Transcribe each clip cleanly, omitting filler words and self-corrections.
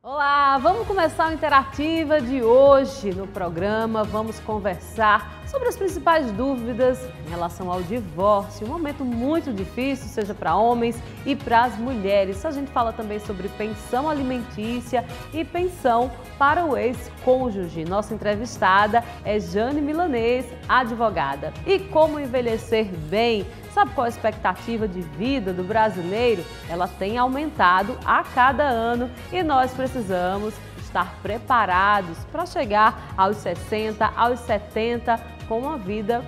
Olá, vamos começar a interativa de hoje no programa. Vamos conversar sobre as principais dúvidas em relação ao divórcio. Um momento muito difícil, seja para homens e para as mulheres. A gente fala também sobre pensão alimentícia e pensão para o ex-cônjuge. Nossa entrevistada é Jane Milanês, advogada. E como envelhecer bem? Sabe qual a expectativa de vida do brasileiro? Ela tem aumentado a cada ano e nós precisamos estar preparados para chegar aos 60, aos 70 com uma vida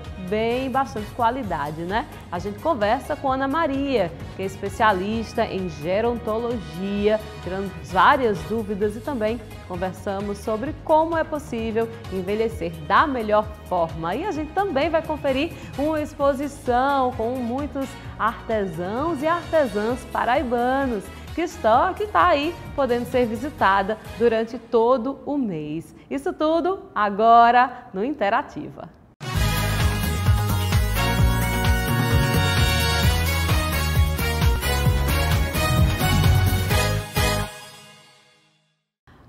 bastante qualidade, né? A gente conversa com Ana Maria, que é especialista em gerontologia, tirando várias dúvidas e também conversamos sobre como é possível envelhecer da melhor forma. E a gente também vai conferir uma exposição com muitos artesãos e artesãs paraibanos que está aí podendo ser visitada durante todo o mês. Isso tudo agora no Interativa.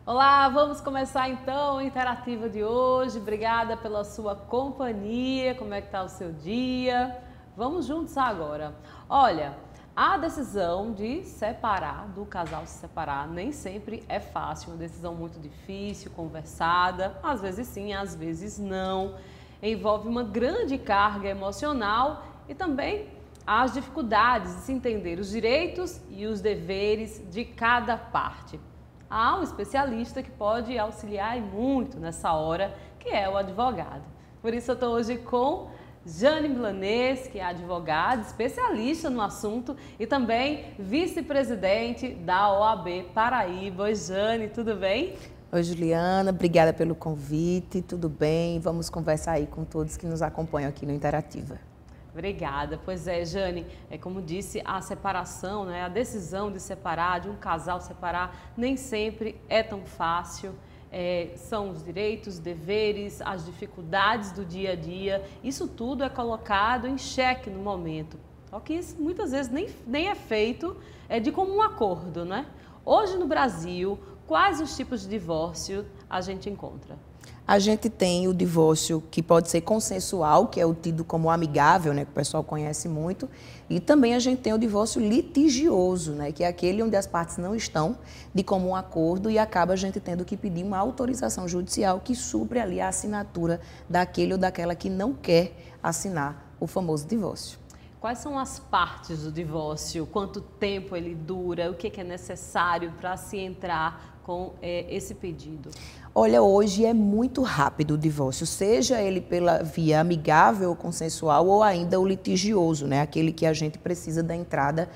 Olá, vamos começar então a interativa de hoje. Obrigada pela sua companhia. Como é que está o seu dia? Vamos juntos agora. Olha, a decisão de separar, do casal se separar, nem sempre é fácil. Uma decisão muito difícil, conversada. Às vezes sim, às vezes não. Envolve uma grande carga emocional e também as dificuldades de se entender os direitos e os deveres de cada parte. Há um especialista que pode auxiliar muito nessa hora, que é o advogado. Por isso eu estou hoje com Jane Milanês, que é advogada, especialista no assunto e também vice-presidente da OAB Paraíba. Oi, Jane, tudo bem? Oi, Juliana, obrigada pelo convite, tudo bem? Vamos conversar aí com todos que nos acompanham aqui no Interativa. Obrigada. Pois é, Jane, como disse, a separação, né, a decisão de separar, de um casal separar, nem sempre é tão fácil. São os direitos, deveres, as dificuldades do dia a dia. Isso tudo é colocado em xeque no momento. Só que isso muitas vezes nem é feito de comum acordo, né? Hoje no Brasil, quais os tipos de divórcio a gente encontra? A gente tem o divórcio que pode ser consensual, que é o tido como amigável, né, que o pessoal conhece muito, e também a gente tem o divórcio litigioso, né, que é aquele onde as partes não estão de comum acordo e acaba a gente tendo que pedir uma autorização judicial que supre ali a assinatura daquele ou daquela que não quer assinar o famoso divórcio. Quais são as partes do divórcio? Quanto tempo ele dura? O que é necessário para se entrar com esse pedido? Olha, hoje é muito rápido o divórcio, seja ele pela via amigável ou consensual ou ainda o litigioso, né? Aquele que a gente precisa da entrada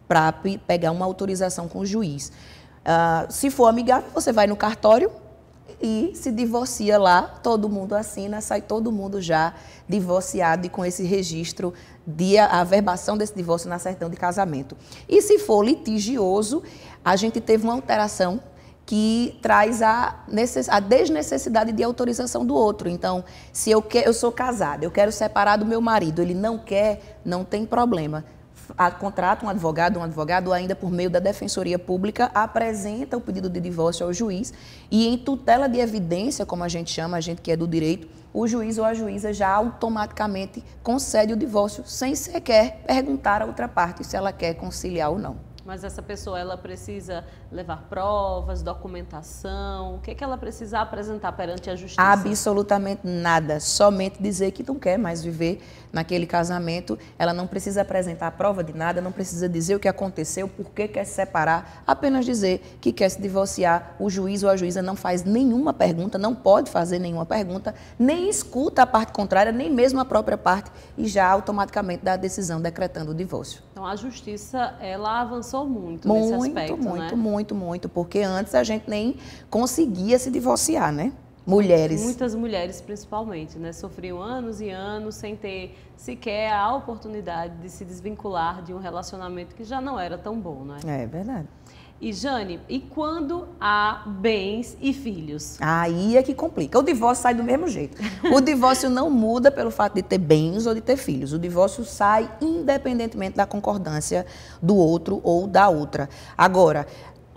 para pegar uma autorização com o juiz. Se for amigável, você vai no cartório e se divorcia lá, todo mundo assina, sai todo mundo já divorciado e com esse registro de averbação desse divórcio na certidão de casamento. E se for litigioso, a gente teve uma alteração que traz a desnecessidade de autorização do outro. Então, se eu sou casada, eu quero separar do meu marido, ele não quer, não tem problema. Contrata um advogado ou ainda por meio da Defensoria Pública, apresenta o pedido de divórcio ao juiz e em tutela de evidência, como a gente chama, a gente que é do direito, o juiz ou a juíza já automaticamente concede o divórcio sem sequer perguntar à outra parte se ela quer conciliar ou não. Mas essa pessoa, ela precisa levar provas, documentação, o que ela precisa apresentar perante a justiça? Absolutamente nada, somente dizer que não quer mais viver naquele casamento. Ela não precisa apresentar prova de nada, não precisa dizer o que aconteceu, por que quer se separar, apenas dizer que quer se divorciar. O juiz ou a juíza não faz nenhuma pergunta, não pode fazer nenhuma pergunta, nem escuta a parte contrária, nem mesmo a própria parte e já automaticamente dá a decisão decretando o divórcio. Então a justiça, ela avançou muito nesse aspecto, né? Muito, porque antes a gente nem conseguia se divorciar, né? Mulheres. Muitas mulheres, principalmente, né? Sofriam anos e anos sem ter sequer a oportunidade de se desvincular de um relacionamento que já não era tão bom, né? É verdade. E Jane, e quando há bens e filhos? Aí é que complica. O divórcio sai do mesmo jeito. O divórcio não muda pelo fato de ter bens ou de ter filhos. O divórcio sai independentemente da concordância do outro ou da outra. Agora,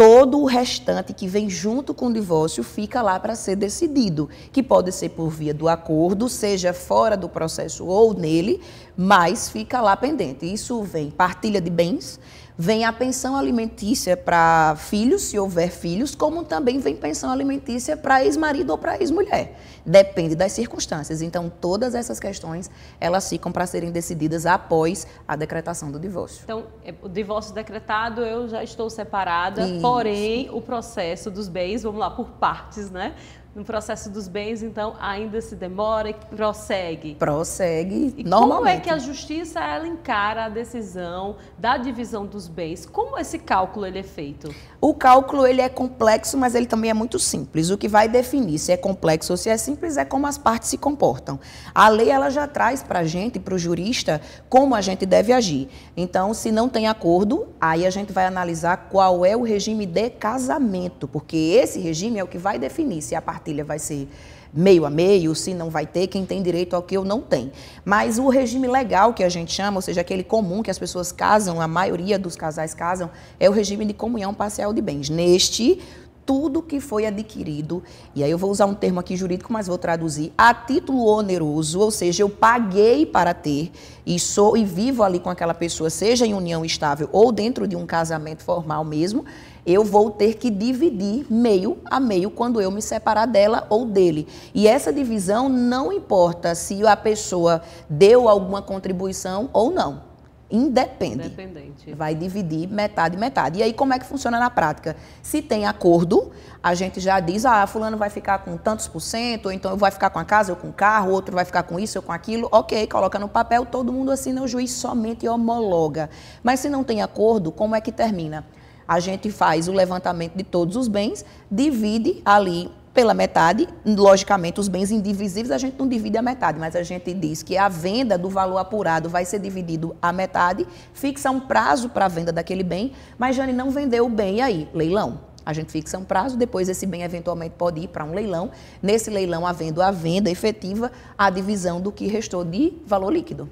todo o restante que vem junto com o divórcio fica lá para ser decidido, que pode ser por via do acordo, seja fora do processo ou nele, mas fica lá pendente. Isso vem partilha de bens, vem a pensão alimentícia para filhos, se houver filhos, como também vem pensão alimentícia para ex-marido ou para ex-mulher. Depende das circunstâncias. Então, todas essas questões, elas ficam para serem decididas após a decretação do divórcio. Então, o divórcio decretado, eu já estou separada, Isso. Porém, o processo dos bens, vamos lá, por partes, né? No processo dos bens, então, ainda se demora e prossegue. Prossegue, e normalmente. Como é que a justiça, ela encara a decisão da divisão dos bens? Como esse cálculo ele é feito? O cálculo ele é complexo, mas ele também é muito simples. O que vai definir se é complexo ou se é simples é como as partes se comportam. A lei ela já traz para a gente, para o jurista, como a gente deve agir. Então, se não tem acordo, aí a gente vai analisar qual é o regime de casamento, porque esse regime é o que vai definir se a partilha vai ser meio a meio, se não vai ter, quem tem direito ao que eu não tenho. Mas o regime legal que a gente chama, ou seja, aquele comum que as pessoas casam, a maioria dos casais casam, é o regime de comunhão parcial de bens. Neste, tudo que foi adquirido, e aí eu vou usar um termo aqui jurídico, mas vou traduzir, a título oneroso, ou seja, eu paguei para ter e sou e vivo ali com aquela pessoa, seja em união estável ou dentro de um casamento formal mesmo, eu vou ter que dividir meio a meio quando eu me separar dela ou dele. E essa divisão não importa se a pessoa deu alguma contribuição ou não. Independente. Vai dividir metade, metade. E aí, como é que funciona na prática? Se tem acordo, a gente já diz, fulano vai ficar com tantos por cento, ou então eu vou ficar com a casa ou com o carro, outro vai ficar com isso ou com aquilo. Ok, coloca no papel, todo mundo assina, o juiz somente homologa. Mas se não tem acordo, como é que termina? A gente faz o levantamento de todos os bens, divide ali pela metade, logicamente os bens indivisíveis a gente não divide a metade, mas a gente diz que a venda do valor apurado vai ser dividido a metade, fixa um prazo para a venda daquele bem, mas Jane não vendeu o bem, e aí? Leilão. A gente fixa um prazo, depois esse bem eventualmente pode ir para um leilão, nesse leilão havendo a venda efetiva, a divisão do que restou de valor líquido.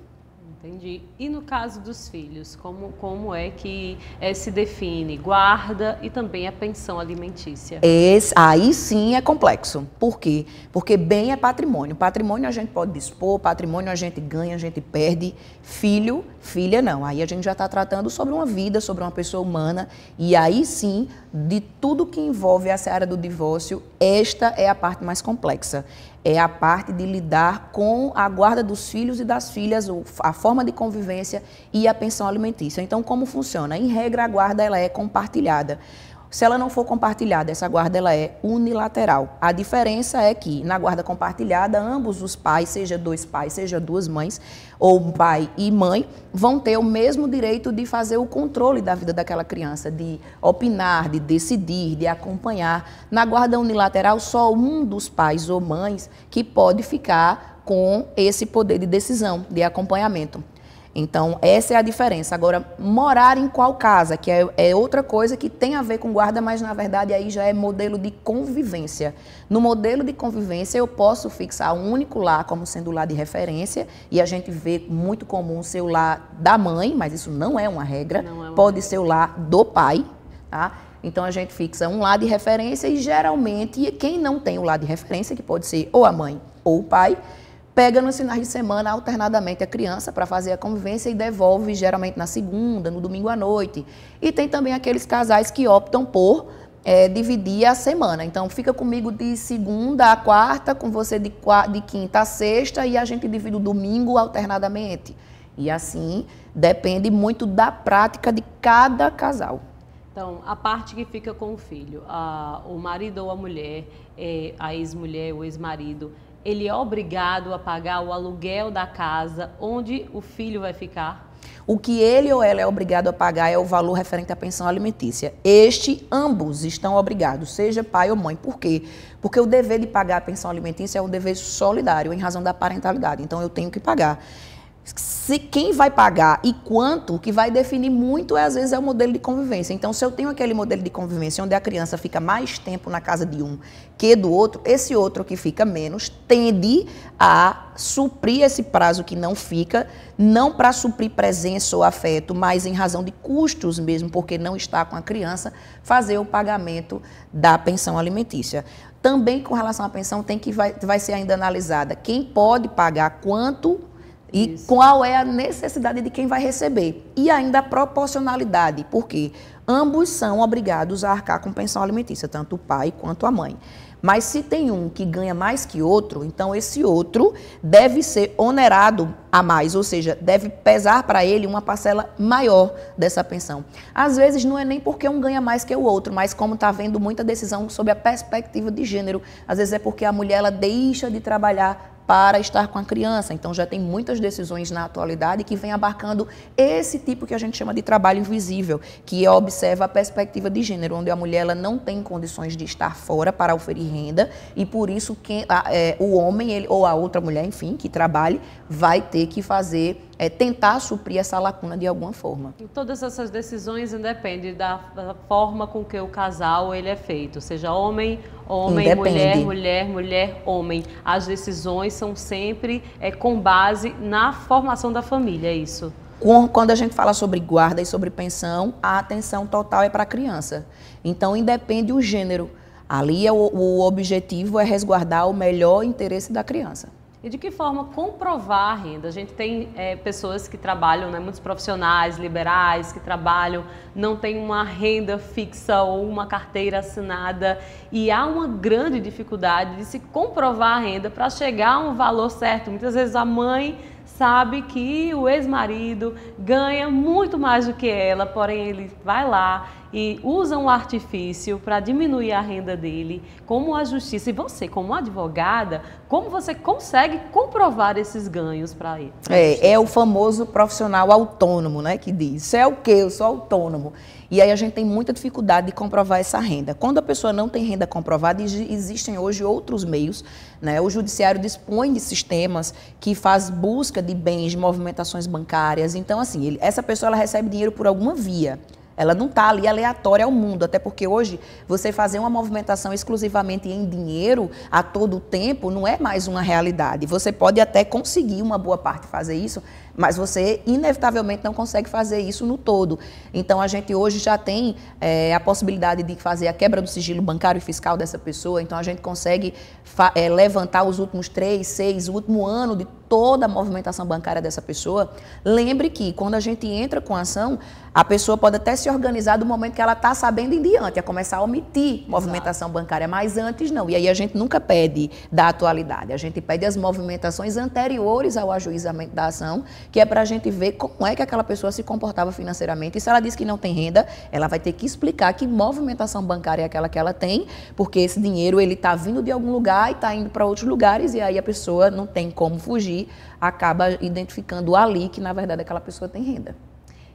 Entendi. E no caso dos filhos, como é que se define guarda e também a pensão alimentícia? Aí sim é complexo. Por quê? Porque bem é patrimônio. Patrimônio a gente pode dispor, patrimônio a gente ganha, a gente perde. Filho, filha não. Aí a gente já está tratando sobre uma vida, sobre uma pessoa humana. E aí sim, de tudo que envolve essa área do divórcio, esta é a parte mais complexa. É a parte de lidar com a guarda dos filhos e das filhas, a forma de convivência e a pensão alimentícia. Então, como funciona? Em regra, a guarda ela é compartilhada. Se ela não for compartilhada, essa guarda ela é unilateral. A diferença é que na guarda compartilhada, ambos os pais, seja dois pais, seja duas mães, ou pai e mãe, vão ter o mesmo direito de fazer o controle da vida daquela criança, de opinar, de decidir, de acompanhar. Na guarda unilateral, só um dos pais ou mães que pode ficar com esse poder de decisão, de acompanhamento. Então, essa é a diferença. Agora, morar em qual casa, que é outra coisa que tem a ver com guarda, mas na verdade aí já é modelo de convivência. No modelo de convivência, eu posso fixar um único lar como sendo o lar de referência, e a gente vê muito comum ser o lar da mãe, mas isso não é uma regra, pode ser o lar do pai, tá? Então, a gente fixa um lar de referência e geralmente quem não tem o lar de referência, que pode ser ou a mãe ou o pai, pega nos finais de semana alternadamente a criança para fazer a convivência e devolve geralmente na segunda, no domingo à noite. E tem também aqueles casais que optam por dividir a semana. Então, fica comigo de segunda a quarta, com você de quinta a sexta e a gente divide o domingo alternadamente. E assim, depende muito da prática de cada casal. Então, a parte que fica com o filho, o marido ou a mulher, a ex-mulher ou ex-marido, ele é obrigado a pagar o aluguel da casa onde o filho vai ficar? O que ele ou ela é obrigado a pagar é o valor referente à pensão alimentícia. Ambos estão obrigados, seja pai ou mãe. Por quê? Porque o dever de pagar a pensão alimentícia é um dever solidário, em razão da parentalidade. Então, eu tenho que pagar. Quem vai pagar e quanto, o que vai definir muito, às vezes, é o modelo de convivência. Então, se eu tenho aquele modelo de convivência onde a criança fica mais tempo na casa de um que do outro, esse outro que fica menos tende a suprir esse prazo que não fica, não para suprir presença ou afeto, mas em razão de custos mesmo, porque não está com a criança, fazer o pagamento da pensão alimentícia. Também com relação à pensão, vai ser ainda analisada quem pode pagar quanto e isso. Qual é a necessidade de quem vai receber. E ainda a proporcionalidade, porque ambos são obrigados a arcar com pensão alimentícia, tanto o pai quanto a mãe. Mas se tem um que ganha mais que outro, então esse outro deve ser onerado a mais, ou seja, deve pesar para ele uma parcela maior dessa pensão. Às vezes não é nem porque um ganha mais que o outro, mas como está havendo muita decisão sobre a perspectiva de gênero, às vezes é porque a mulher ela deixa de trabalhar para estar com a criança. Então já tem muitas decisões na atualidade que vem abarcando esse tipo que a gente chama de trabalho invisível, que observa a perspectiva de gênero, onde a mulher ela não tem condições de estar fora para oferir renda e por isso o homem ou a outra mulher, enfim, que trabalhe, vai ter que fazer, tentar suprir essa lacuna de alguma forma. E todas essas decisões independem da forma com que o casal ele é feito, seja homem, mulher, homem. As decisões são sempre com base na formação da família, é isso? Quando a gente fala sobre guarda e sobre pensão, a atenção total é para a criança. Então, independe o gênero. Ali o objetivo é resguardar o melhor interesse da criança. E de que forma comprovar a renda? A gente tem pessoas que trabalham, né, muitos profissionais liberais que trabalham, não tem uma renda fixa ou uma carteira assinada e há uma grande dificuldade de se comprovar a renda para chegar a um valor certo. Muitas vezes a mãe sabe que o ex-marido ganha muito mais do que ela, porém ele vai lá e usa um artifício para diminuir a renda dele. Como a justiça, e você como advogada, como você consegue comprovar esses ganhos para ele? É o famoso profissional autônomo, né, que diz, isso é o quê? Eu sou autônomo. E aí a gente tem muita dificuldade de comprovar essa renda. Quando a pessoa não tem renda comprovada, existem hoje outros meios, né? O judiciário dispõe de sistemas que faz busca de bens, de movimentações bancárias. Então, assim, essa pessoa ela recebe dinheiro por alguma via. Ela não está ali aleatória ao mundo, até porque hoje você fazer uma movimentação exclusivamente em dinheiro a todo tempo não é mais uma realidade. Você pode até conseguir uma boa parte fazer isso, mas você inevitavelmente não consegue fazer isso no todo. Então a gente hoje já tem a possibilidade de fazer a quebra do sigilo bancário e fiscal dessa pessoa, então a gente consegue levantar os últimos 3, 6, o último ano de toda a movimentação bancária dessa pessoa. Lembre que quando a gente entra com a ação, a pessoa pode até se organizar do momento que ela está sabendo em diante, a começar a omitir movimentação bancária, mas antes não. E aí a gente nunca pede da atualidade, a gente pede as movimentações anteriores ao ajuizamento da ação, que é para a gente ver como é que aquela pessoa se comportava financeiramente. E se ela diz que não tem renda, ela vai ter que explicar que movimentação bancária é aquela que ela tem, porque esse dinheiro ele está vindo de algum lugar e está indo para outros lugares, e aí a pessoa não tem como fugir, acaba identificando ali que na verdade aquela pessoa tem renda.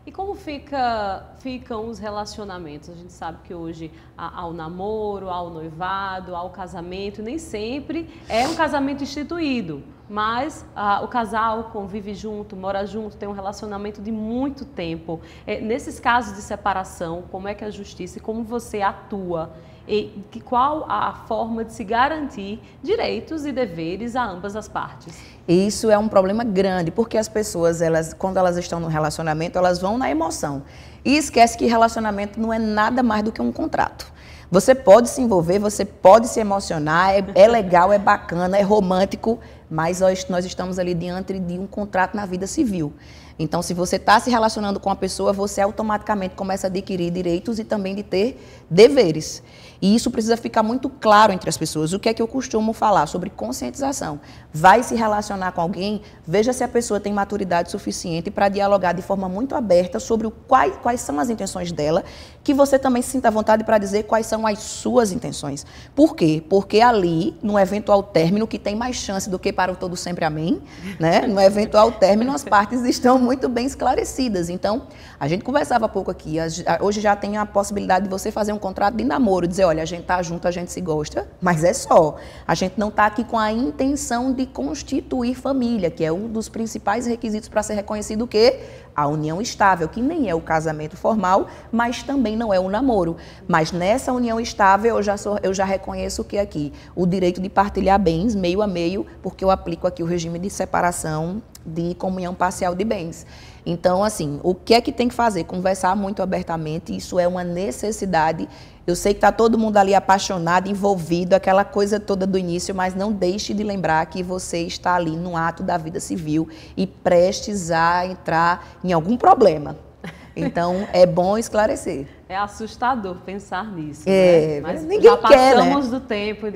E como ficam os relacionamentos? A gente sabe que hoje há o namoro, há o noivado, há o casamento, nem sempre é um casamento instituído, mas o casal convive junto, mora junto, tem um relacionamento de muito tempo. Nesses casos de separação, como é que a justiça e como você atua? E qual a forma de se garantir direitos e deveres a ambas as partes? Isso é um problema grande, porque as pessoas, quando elas estão no relacionamento, elas vão na emoção. E esquece que relacionamento não é nada mais do que um contrato. Você pode se envolver, você pode se emocionar, é legal, é bacana, é romântico, mas nós estamos ali diante de um contrato na vida civil. Então, se você está se relacionando com a pessoa, você automaticamente começa a adquirir direitos e também de ter deveres. E isso precisa ficar muito claro entre as pessoas. O que é que eu costumo falar sobre conscientização? Vai se relacionar com alguém, veja se a pessoa tem maturidade suficiente para dialogar de forma muito aberta sobre quais são as intenções dela, que você também se sinta à vontade para dizer quais são as suas intenções. Por quê? Porque ali, no eventual término, que tem mais chance do que para o todo sempre amém, né? No eventual término, as partes estão muito bem esclarecidas. Então, a gente conversava há pouco aqui, hoje já tem a possibilidade de você fazer um contrato de namoro, dizer, olha, a gente tá junto, a gente se gosta, mas é só. A gente não está aqui com a intenção de constituir família, que é um dos principais requisitos para ser reconhecido o quê? A união estável, que nem é o casamento formal, mas também não é o namoro. Mas nessa união estável, eu já reconheço o que aqui? O direito de partilhar bens, meio a meio, porque eu aplico aqui o regime de separação de comunhão parcial de bens. Então, assim, o que é que tem que fazer? Conversar muito abertamente, isso é uma necessidade. Eu sei que está todo mundo ali apaixonado, envolvido, aquela coisa toda do início, mas não deixe de lembrar que você está ali no ato da vida civil e prestes a entrar em algum problema. Então, é bom esclarecer. É assustador pensar nisso, né? Mas ninguém já quer, passamos né? do tempo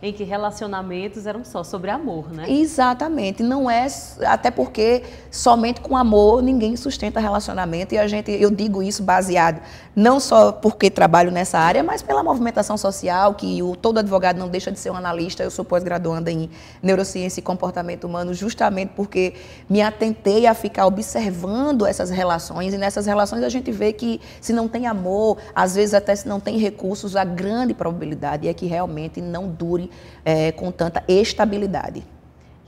em que relacionamentos eram só sobre amor, né? Exatamente. Não é, até porque somente com amor ninguém sustenta relacionamento. E eu digo isso baseado não só porque trabalho nessa área, mas pela movimentação social, que todo advogado não deixa de ser um analista. Eu sou pós-graduanda em neurociência e comportamento humano, justamente porque me atentei a ficar observando essas relações. E nessas relações a gente vê que se não tem amor, às vezes até se não tem recursos, a grande probabilidade é que realmente não dure com tanta estabilidade.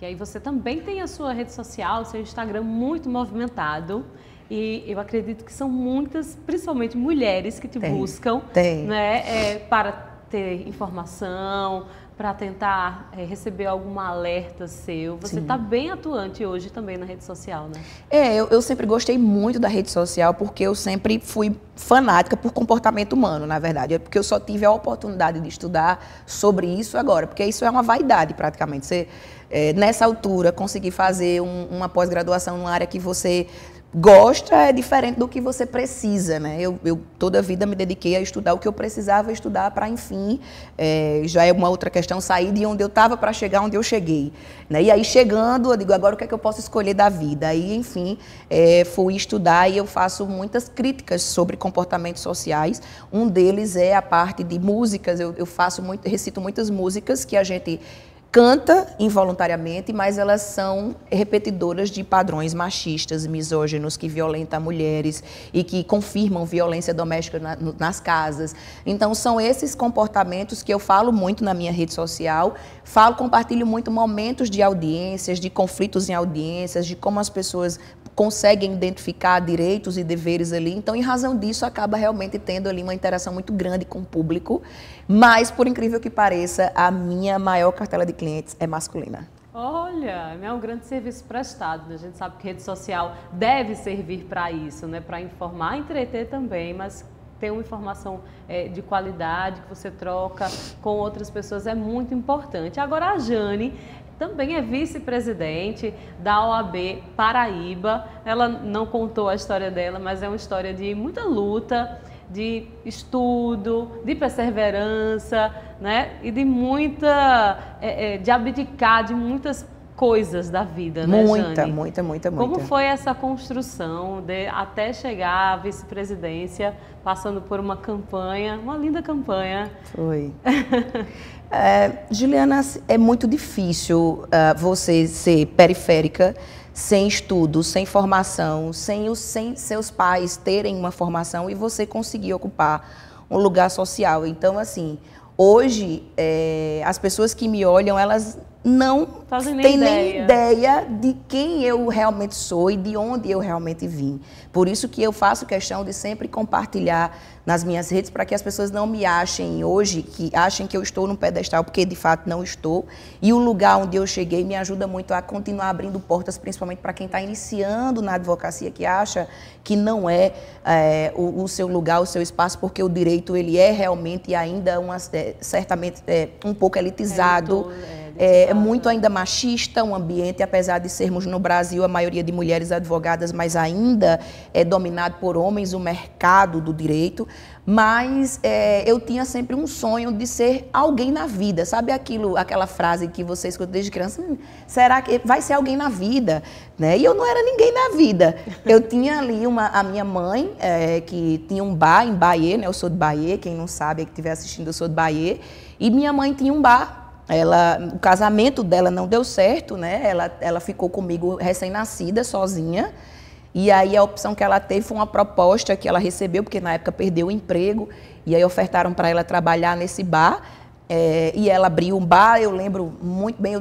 E aí você também tem a sua rede social, seu Instagram muito movimentado. E eu acredito que são muitas, principalmente mulheres, que te buscam, né, para ter informação, para tentar receber algum alerta seu. Você está bem atuante hoje também na rede social, né? Eu sempre gostei muito da rede social porque eu sempre fui fanática por comportamento humano, na verdade. É porque eu só tive a oportunidade de estudar sobre isso agora, porque isso é uma vaidade praticamente. Você, nessa altura, conseguir fazer uma pós-graduação numa área que você gosta é diferente do que você precisa, né? Eu toda a vida me dediquei a estudar o que eu precisava estudar para, enfim, já é uma outra questão, sair de onde eu estava para chegar onde eu cheguei, né? E aí chegando, eu digo, agora o que é que eu posso escolher da vida? Aí, enfim, fui estudar e eu faço muitas críticas sobre comportamentos sociais. Um deles é a parte de músicas, eu recito muitas músicas que a gente canta involuntariamente, mas elas são repetidoras de padrões machistas, misóginos, que violentam mulheres e que confirmam violência doméstica nas casas. Então, são esses comportamentos que eu falo muito na minha rede social, compartilho muito momentos de audiências, de conflitos em audiências, de como as pessoas conseguem identificar direitos e deveres ali. Então, em razão disso, acaba realmente tendo ali uma interação muito grande com o público. Mas, por incrível que pareça, a minha maior cartela de clientes é masculina. Olha, é um grande serviço prestado, né? A gente sabe que rede social deve servir para isso, né? Para informar, entreter também, mas ter uma informação de qualidade que você troca com outras pessoas é muito importante. Agora, a Jane também é vice-presidente da OAB Paraíba. Ela não contou a história dela, mas é uma história de muita luta, de estudo, de perseverança, né? E de de abdicar de muitas coisas da vida, né, Jane? Muita. Como foi essa construção até chegar à vice-presidência, passando por uma campanha, uma linda campanha? Foi. Juliana, é muito difícil você ser periférica, sem estudo, sem formação, sem seus pais terem uma formação e você conseguir ocupar um lugar social. Então, assim, hoje, as pessoas que me olham, elas não têm nem ideia de quem eu realmente sou e de onde eu realmente vim. Por isso que eu faço questão de sempre compartilhar nas minhas redes para que as pessoas não me achem hoje, que achem que eu estou num pedestal, porque de fato não estou. E o lugar onde eu cheguei me ajuda muito a continuar abrindo portas, principalmente para quem está iniciando na advocacia, que acha que não é, o seu lugar, o seu espaço, porque o direito ele é realmente ainda certamente um pouco elitizado. É muito ainda machista um ambiente, apesar de sermos no Brasil a maioria de mulheres advogadas, mas ainda é dominado por homens o mercado do direito. Mas eu tinha sempre um sonho de ser alguém na vida. Sabe aquela frase que você escuta desde criança? Será que vai ser alguém na vida? Né? E eu não era ninguém na vida. Eu tinha ali a minha mãe, que tinha um bar em Bahia, né? Eu sou de Bahia, quem não sabe, que estiver assistindo, eu sou de Bahia. E minha mãe tinha um bar. o casamento dela não deu certo, né? Ela ficou comigo recém-nascida, sozinha. E aí a opção que ela teve foi uma proposta que ela recebeu, porque na época perdeu o emprego, e aí ofertaram para ela trabalhar nesse bar. E ela abriu um bar, eu lembro muito bem,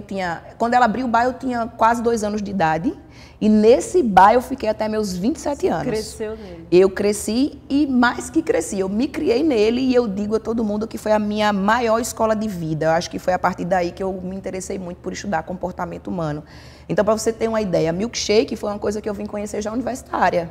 quando ela abriu o bar eu tinha quase 2 anos de idade. E nesse bar eu fiquei até meus 27 anos. Cresceu nele. Eu cresci e mais que cresci, eu me criei nele e eu digo a todo mundo que foi a minha maior escola de vida. Eu acho que foi a partir daí que eu me interessei muito por estudar comportamento humano. Então, para você ter uma ideia, milkshake foi uma coisa que eu vim conhecer já universitária.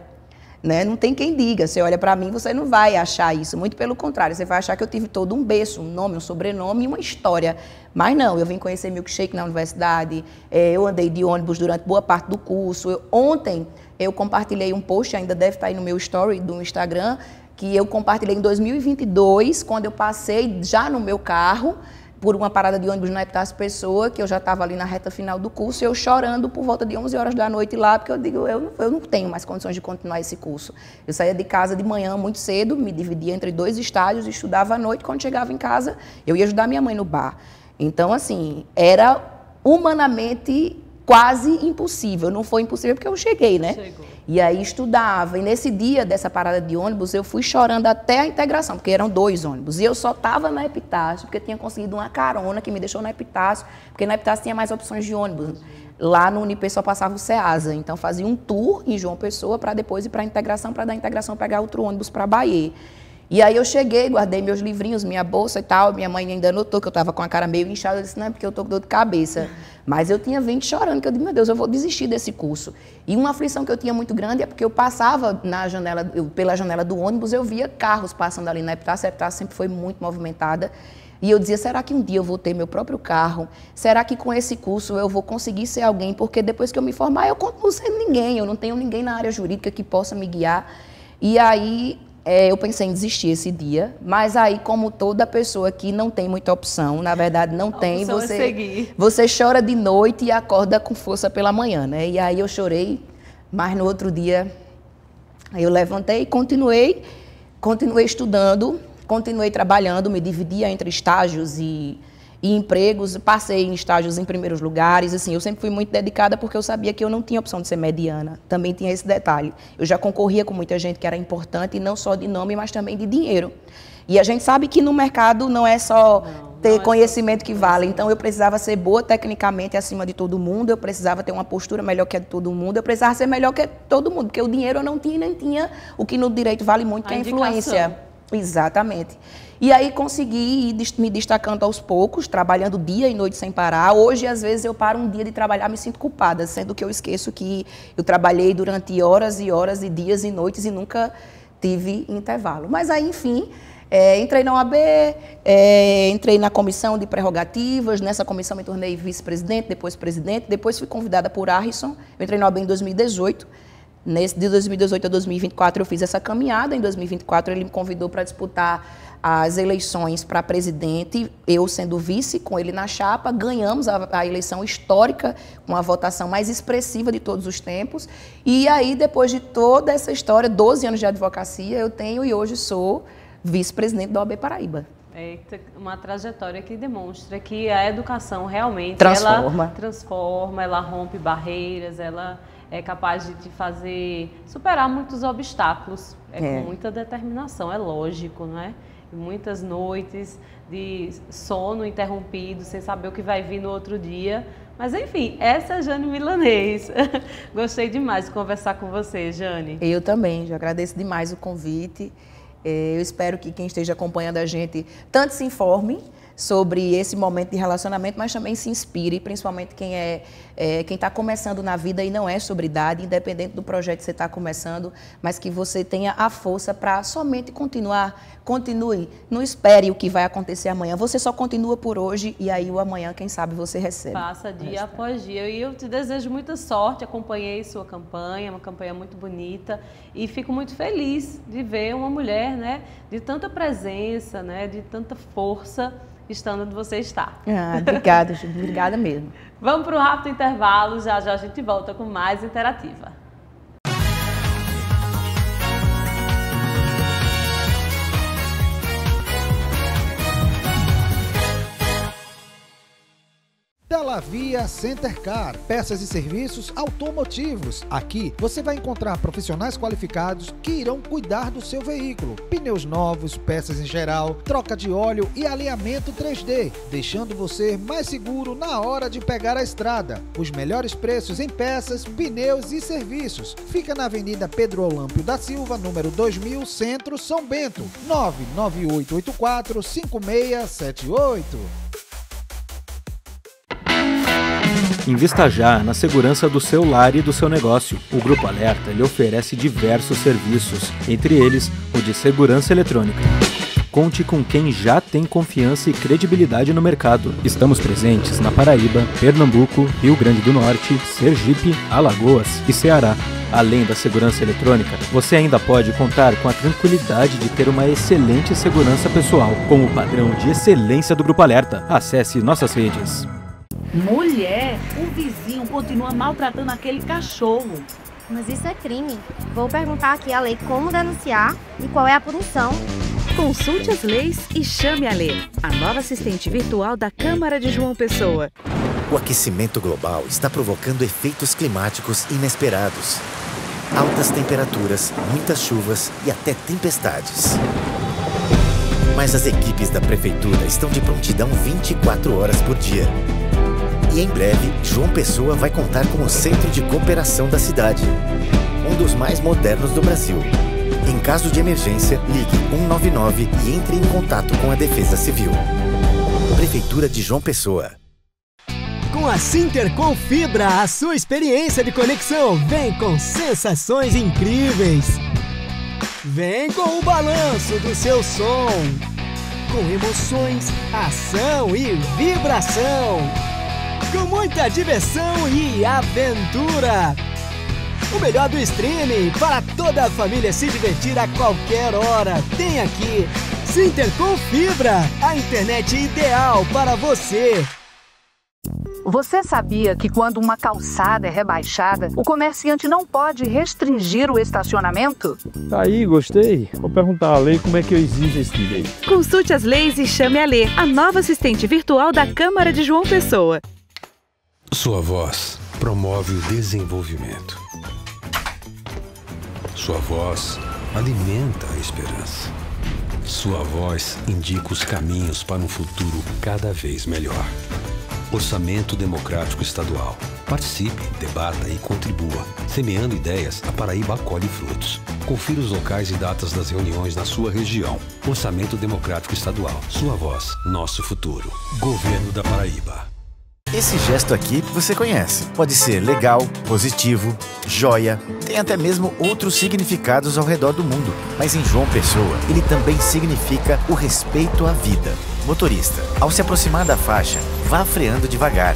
Né? Não tem quem diga, você olha para mim, você não vai achar isso, muito pelo contrário, você vai achar que eu tive todo um berço, um nome, um sobrenome e uma história, mas não, eu vim conhecer milkshake na universidade, eu andei de ônibus durante boa parte do curso, ontem eu compartilhei um post, ainda deve estar aí no meu story do Instagram, que eu compartilhei em 2022, quando eu passei já no meu carro, por uma parada de ônibus na Epitácio Pessoa, que eu já estava ali na reta final do curso, e eu chorando por volta de 11 horas da noite lá, porque eu digo, eu não tenho mais condições de continuar esse curso. Eu saía de casa de manhã muito cedo, me dividia entre 2 estágios, estudava à noite, quando chegava em casa, eu ia ajudar minha mãe no bar. Então, assim, era humanamente quase impossível. Não foi impossível porque eu cheguei, né? Chegou. E aí estudava. E nesse dia dessa parada de ônibus, eu fui chorando até a integração, porque eram 2 ônibus. E eu só estava na Epitácio, porque eu tinha conseguido uma carona que me deixou na Epitácio, porque na Epitácio tinha mais opções de ônibus. Lá no Unip só passava o Ceasa. Então fazia um tour em João Pessoa para depois ir para a integração, para da integração pegar outro ônibus para Bahia. E aí eu cheguei, guardei meus livrinhos, minha bolsa e tal, minha mãe ainda notou que eu estava com a cara meio inchada, eu disse, não é porque eu estou com dor de cabeça. Mas eu tinha vindo chorando, que eu disse, meu Deus, eu vou desistir desse curso. E uma aflição que eu tinha muito grande é porque eu passava pela janela do ônibus, eu via carros passando ali na Epitácio, a Epitácio sempre foi muito movimentada. E eu dizia, será que um dia eu vou ter meu próprio carro? Será que com esse curso eu vou conseguir ser alguém? Porque depois que eu me formar, eu continuo sendo ninguém, eu não tenho ninguém na área jurídica que possa me guiar. E aí eu pensei em desistir esse dia, mas aí, como toda pessoa que não tem muita opção, na verdade não tem, você chora de noite e acorda com força pela manhã, né? E aí eu chorei, mas no outro dia eu levantei e continuei estudando, continuei trabalhando, me dividia entre estágios e empregos, passei em estágios em primeiros lugares, assim, eu sempre fui muito dedicada porque eu sabia que eu não tinha opção de ser mediana, também tinha esse detalhe. Eu já concorria com muita gente que era importante, não só de nome, mas também de dinheiro. E a gente sabe que no mercado não é só ter conhecimento que vale, então eu precisava ser boa tecnicamente acima de todo mundo, eu precisava ter uma postura melhor que a de todo mundo, eu precisava ser melhor que todo mundo, porque o dinheiro eu não tinha e nem tinha o que no direito vale muito, que é a influência. Exatamente. E aí consegui ir me destacando aos poucos, trabalhando dia e noite sem parar. Hoje, às vezes, eu paro um dia de trabalhar, me sinto culpada, sendo que eu esqueço que eu trabalhei durante horas e horas e dias e noites e nunca tive intervalo. Mas aí, enfim, entrei na OAB, entrei na comissão de prerrogativas, nessa comissão me tornei vice-presidente, depois presidente, depois fui convidada por Arrisson, eu entrei na OAB em 2018. De 2018 a 2024 eu fiz essa caminhada, em 2024 ele me convidou para disputar as eleições para presidente, eu sendo vice, com ele na chapa, ganhamos a eleição histórica, com a votação mais expressiva de todos os tempos, e aí depois de toda essa história, 12 anos de advocacia, eu tenho e hoje sou vice-presidente da OAB Paraíba. Uma trajetória que demonstra que a educação realmente transforma, ela rompe barreiras, ela é capaz de te fazer superar muitos obstáculos, com muita determinação, é lógico, não é? Muitas noites de sono interrompido, sem saber o que vai vir no outro dia. Mas, enfim, essa é a Jane Milanês. Gostei demais de conversar com você, Jane. Eu também, já agradeço demais o convite. Eu espero que quem esteja acompanhando a gente tanto se informe sobre esse momento de relacionamento, mas também se inspire, principalmente quem está começando na vida e não é sobre idade, independente do projeto que você está começando, mas que você tenha a força para somente continue, não espere o que vai acontecer amanhã, você só continua por hoje e aí o amanhã, quem sabe, você recebe. Passa dia após dia e eu te desejo muita sorte, acompanhei sua campanha, uma campanha muito bonita e fico muito feliz de ver uma mulher, né, de tanta presença, né, de tanta força, estando onde você está. Obrigada, obrigada mesmo. Vamos para um rápido intervalo, já já a gente volta com mais Interativa. Delavia Center Car, peças e serviços automotivos. Aqui você vai encontrar profissionais qualificados que irão cuidar do seu veículo. Pneus novos, peças em geral, troca de óleo e alinhamento 3D, deixando você mais seguro na hora de pegar a estrada. Os melhores preços em peças, pneus e serviços. Fica na Avenida Pedro Olâmpio da Silva, número 2000, Centro, São Bento. 99884-5678. Invista já na segurança do seu lar e do seu negócio. O Grupo Alerta lhe oferece diversos serviços, entre eles o de segurança eletrônica. Conte com quem já tem confiança e credibilidade no mercado. Estamos presentes na Paraíba, Pernambuco, Rio Grande do Norte, Sergipe, Alagoas e Ceará. Além da segurança eletrônica, você ainda pode contar com a tranquilidade de ter uma excelente segurança pessoal, com o padrão de excelência do Grupo Alerta. Acesse nossas redes. Mulher, o vizinho continua maltratando aquele cachorro. Mas isso é crime. Vou perguntar aqui à lei como denunciar e qual é a punição. Consulte as leis e chame a Lê, a nova assistente virtual da Câmara de João Pessoa. O aquecimento global está provocando efeitos climáticos inesperados. Altas temperaturas, muitas chuvas e até tempestades. Mas as equipes da Prefeitura estão de prontidão 24 horas por dia. E em breve, João Pessoa vai contar com o Centro de Cooperação da cidade, um dos mais modernos do Brasil. Em caso de emergência, ligue 199 e entre em contato com a Defesa Civil. Prefeitura de João Pessoa. Com a Sintercom Fibra, a sua experiência de conexão vem com sensações incríveis. Vem com o balanço do seu som, com emoções, ação e vibração, com muita diversão e aventura. O melhor do streaming para toda a família se divertir a qualquer hora. Tem aqui Sintercom Fibra, a internet ideal para você. Você sabia que quando uma calçada é rebaixada, o comerciante não pode restringir o estacionamento? Aí, gostei. Vou perguntar à lei como é que eu exijo esse direito. Consulte as leis e chame a Lê, a nova assistente virtual da Câmara de João Pessoa. Sua voz promove o desenvolvimento. Sua voz alimenta a esperança. Sua voz indica os caminhos para um futuro cada vez melhor. Orçamento Democrático Estadual. Participe, debata e contribua. Semeando ideias, a Paraíba acolhe frutos. Confira os locais e datas das reuniões na sua região. Orçamento Democrático Estadual. Sua voz, nosso futuro. Governo da Paraíba. Esse gesto aqui você conhece. Pode ser legal, positivo, joia. Tem até mesmo outros significados ao redor do mundo. Mas em João Pessoa, ele também significa o respeito à vida. Motorista, ao se aproximar da faixa, vá freando devagar.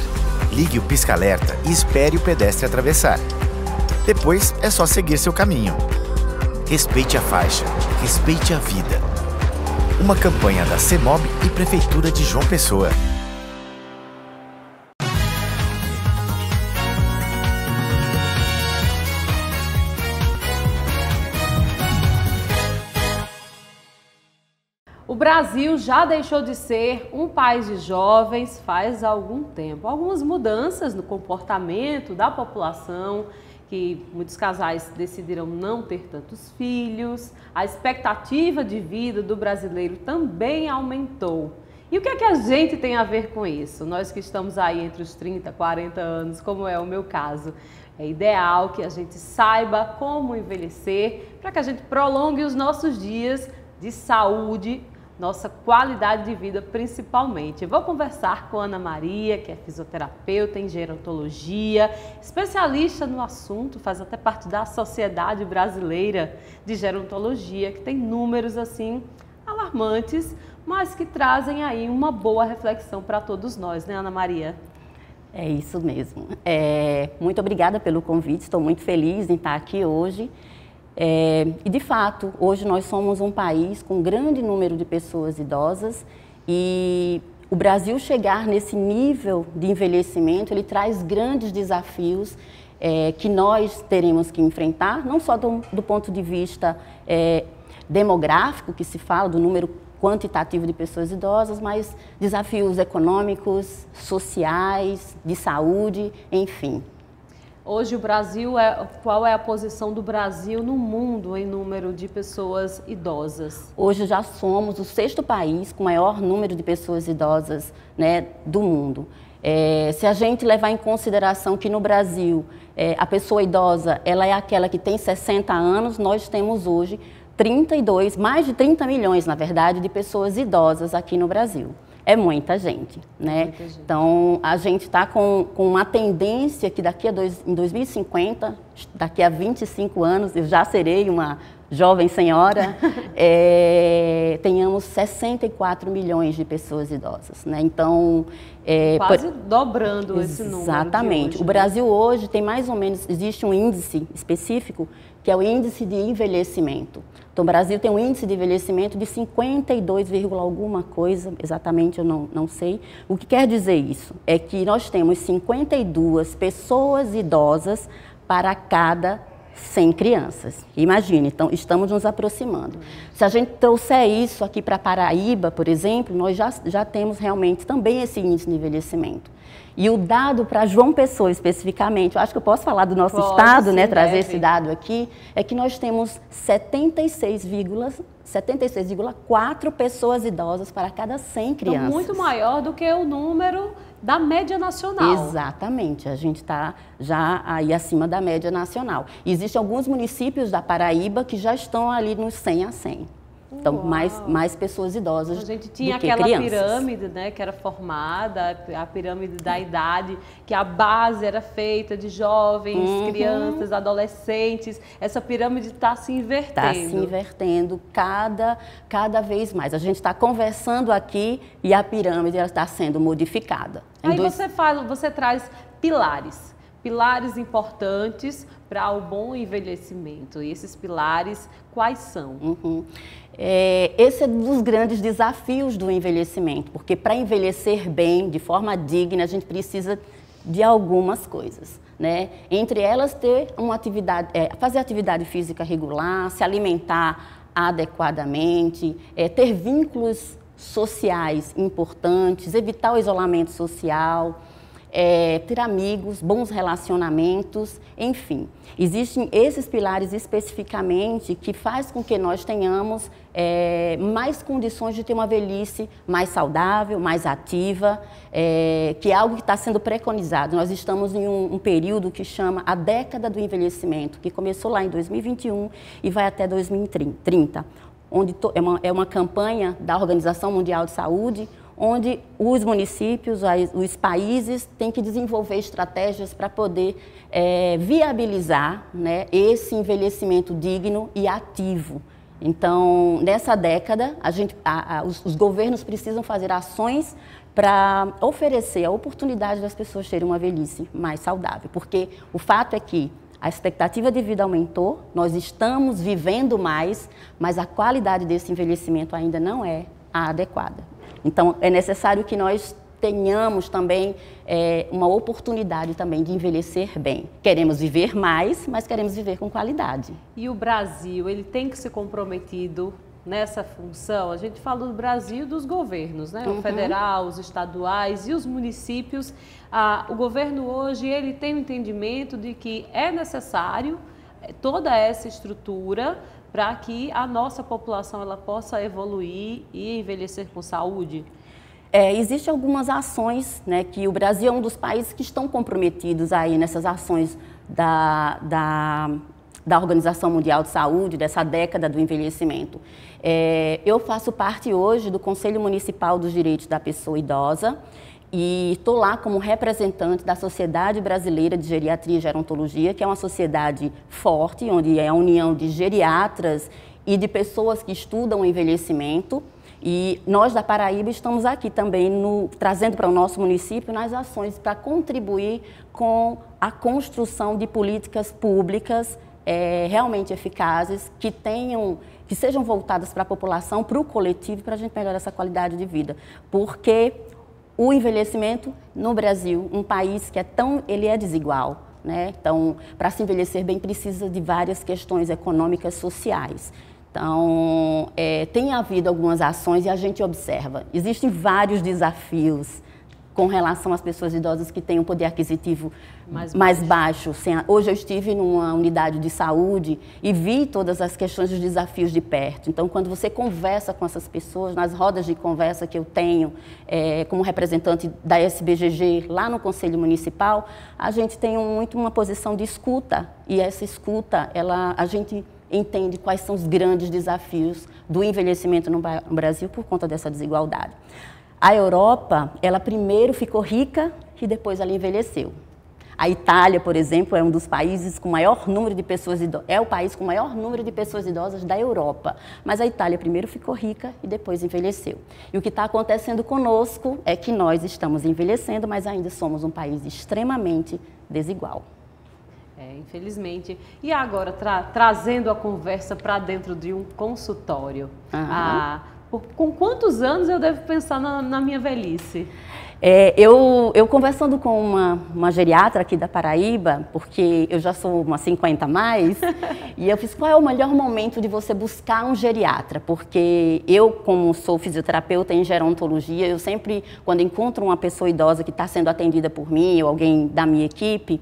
Ligue o pisca-alerta e espere o pedestre atravessar. Depois é só seguir seu caminho. Respeite a faixa, respeite a vida. Uma campanha da CEMOB e Prefeitura de João Pessoa. O Brasil já deixou de ser um país de jovens faz algum tempo. Algumas mudanças no comportamento da população, que muitos casais decidiram não ter tantos filhos. A expectativa de vida do brasileiro também aumentou. E o que é que a gente tem a ver com isso? Nós que estamos aí entre os 30, 40 anos, como é o meu caso. É ideal que a gente saiba como envelhecer para que a gente prolongue os nossos dias de saúde, nossa qualidade de vida principalmente. Eu vou conversar com Ana Maria, que é fisioterapeuta em gerontologia, especialista no assunto, faz até parte da Sociedade Brasileira de Gerontologia, que tem números assim alarmantes, mas que trazem aí uma boa reflexão para todos nós, né, Ana Maria? É isso mesmo. Muito obrigada pelo convite, estou muito feliz em estar aqui hoje. E de fato, hoje nós somos um país com um grande número de pessoas idosas e o Brasil chegar nesse nível de envelhecimento, ele traz grandes desafios que nós teremos que enfrentar, não só do ponto de vista demográfico, que se fala do número quantitativo de pessoas idosas, mas desafios econômicos, sociais, de saúde, enfim. Hoje o Brasil, qual é a posição do Brasil no mundo em número de pessoas idosas? Hoje já somos o 6º país com maior número de pessoas idosas, né, do mundo. Se a gente levar em consideração que no Brasil a pessoa idosa ela é aquela que tem 60 anos, nós temos hoje mais de 30 milhões, na verdade, de pessoas idosas aqui no Brasil. É muita gente, né? Muita gente. Então, a gente está com uma tendência que em 2050, daqui a 25 anos, eu já serei uma jovem senhora, tenhamos 64 milhões de pessoas idosas, né? Então... quase dobrando esse número. Exatamente. Hoje, o Brasil hoje tem mais ou menos, existe um índice específico, que é o índice de envelhecimento. Então, o Brasil tem um índice de envelhecimento de 52, alguma coisa, exatamente eu não sei. O que quer dizer isso? É que nós temos 52 pessoas idosas para cada 100 crianças. Imagine, então, estamos nos aproximando. Se a gente trouxer isso aqui para Paraíba, por exemplo, nós já temos realmente também esse índice de envelhecimento. E o dado para João Pessoa, especificamente, eu acho que eu posso falar do nosso estado, sim, né, trazer esse dado aqui, é que nós temos 76,4 pessoas idosas para cada 100 crianças. Então, muito maior do que o número da média nacional. Exatamente, a gente está já aí acima da média nacional. E existem alguns municípios da Paraíba que já estão ali nos 100 a 100. Então, mais pessoas idosas do que crianças. A gente tinha aquela pirâmide, né, que era formada, a pirâmide da idade, que a base era feita de jovens, crianças, adolescentes. Essa pirâmide está se invertendo. Está se invertendo cada vez mais. A gente está conversando aqui e a pirâmide está sendo modificada. Aí você traz pilares importantes para o bom envelhecimento. E esses pilares, quais são? Esse é um dos grandes desafios do envelhecimento, porque para envelhecer bem, de forma digna, a gente precisa de algumas coisas, né? Entre elas, fazer atividade física regular, se alimentar adequadamente, ter vínculos sociais importantes, evitar o isolamento social, ter amigos, bons relacionamentos, enfim. Existem esses pilares especificamente que faz com que nós tenhamos mais condições de ter uma velhice mais saudável, mais ativa, que é algo que está sendo preconizado. Nós estamos em um período que chama a década do envelhecimento, que começou lá em 2021 e vai até 2030, onde é uma campanha da Organização Mundial de Saúde, onde os municípios, os países têm que desenvolver estratégias para poder viabilizar, né, esse envelhecimento digno e ativo. Então, nessa década, os governos precisam fazer ações para oferecer a oportunidade das pessoas terem uma velhice mais saudável, porque o fato é que a expectativa de vida aumentou, nós estamos vivendo mais, mas a qualidade desse envelhecimento ainda não é a adequada. Então, é necessário que nós tenhamos também uma oportunidade também de envelhecer bem. Queremos viver mais, mas queremos viver com qualidade. E o Brasil, ele tem que ser comprometido nessa função? A gente fala do Brasil dos governos, né? O federal, os estaduais e os municípios. O governo hoje, ele tem o entendimento de que é necessário toda essa estrutura para que a nossa população ela possa evoluir e envelhecer com saúde? Existem algumas ações, né, que o Brasil é um dos países que estão comprometidos aí nessas ações da Organização Mundial de Saúde, dessa década do envelhecimento. Eu faço parte hoje do Conselho Municipal dos Direitos da Pessoa Idosa, e estou lá como representante da Sociedade Brasileira de Geriatria e Gerontologia, que é uma sociedade forte, onde é a união de geriatras e de pessoas que estudam o envelhecimento. E nós da Paraíba estamos aqui também trazendo para o nosso município nas ações para contribuir com a construção de políticas públicas realmente eficazes, que sejam voltadas para a população, para o coletivo, para a gente melhorar essa qualidade de vida. Porque o envelhecimento no Brasil, um país que ele é desigual, né? Então, para se envelhecer bem, precisa de várias questões econômicas, sociais. Então, tem havido algumas ações e a gente observa. Existem vários desafios com relação às pessoas idosas que têm um poder aquisitivo mais baixo. Hoje eu estive numa unidade de saúde e vi todas as questões dos desafios de perto. Então, quando você conversa com essas pessoas, nas rodas de conversa que eu tenho como representante da SBGG lá no Conselho Municipal, a gente tem muito uma posição de escuta. E essa escuta, a gente entende quais são os grandes desafios do envelhecimento no Brasil por conta dessa desigualdade. A Europa, ela primeiro ficou rica e depois ela envelheceu. A Itália, por exemplo, é um dos países com maior número de pessoas idosas, é o país com maior número de pessoas idosas da Europa. Mas a Itália primeiro ficou rica e depois envelheceu. E o que está acontecendo conosco é que nós estamos envelhecendo, mas ainda somos um país extremamente desigual. Infelizmente. E agora, trazendo a conversa para dentro de um consultório, com quantos anos eu devo pensar na minha velhice? Eu conversando com uma geriatra aqui da Paraíba, porque eu já sou uma 50 a mais, e eu fiz qual é o melhor momento de você buscar um geriatra, porque eu, como sou fisioterapeuta em gerontologia, eu sempre, quando encontro uma pessoa idosa que está sendo atendida por mim ou alguém da minha equipe,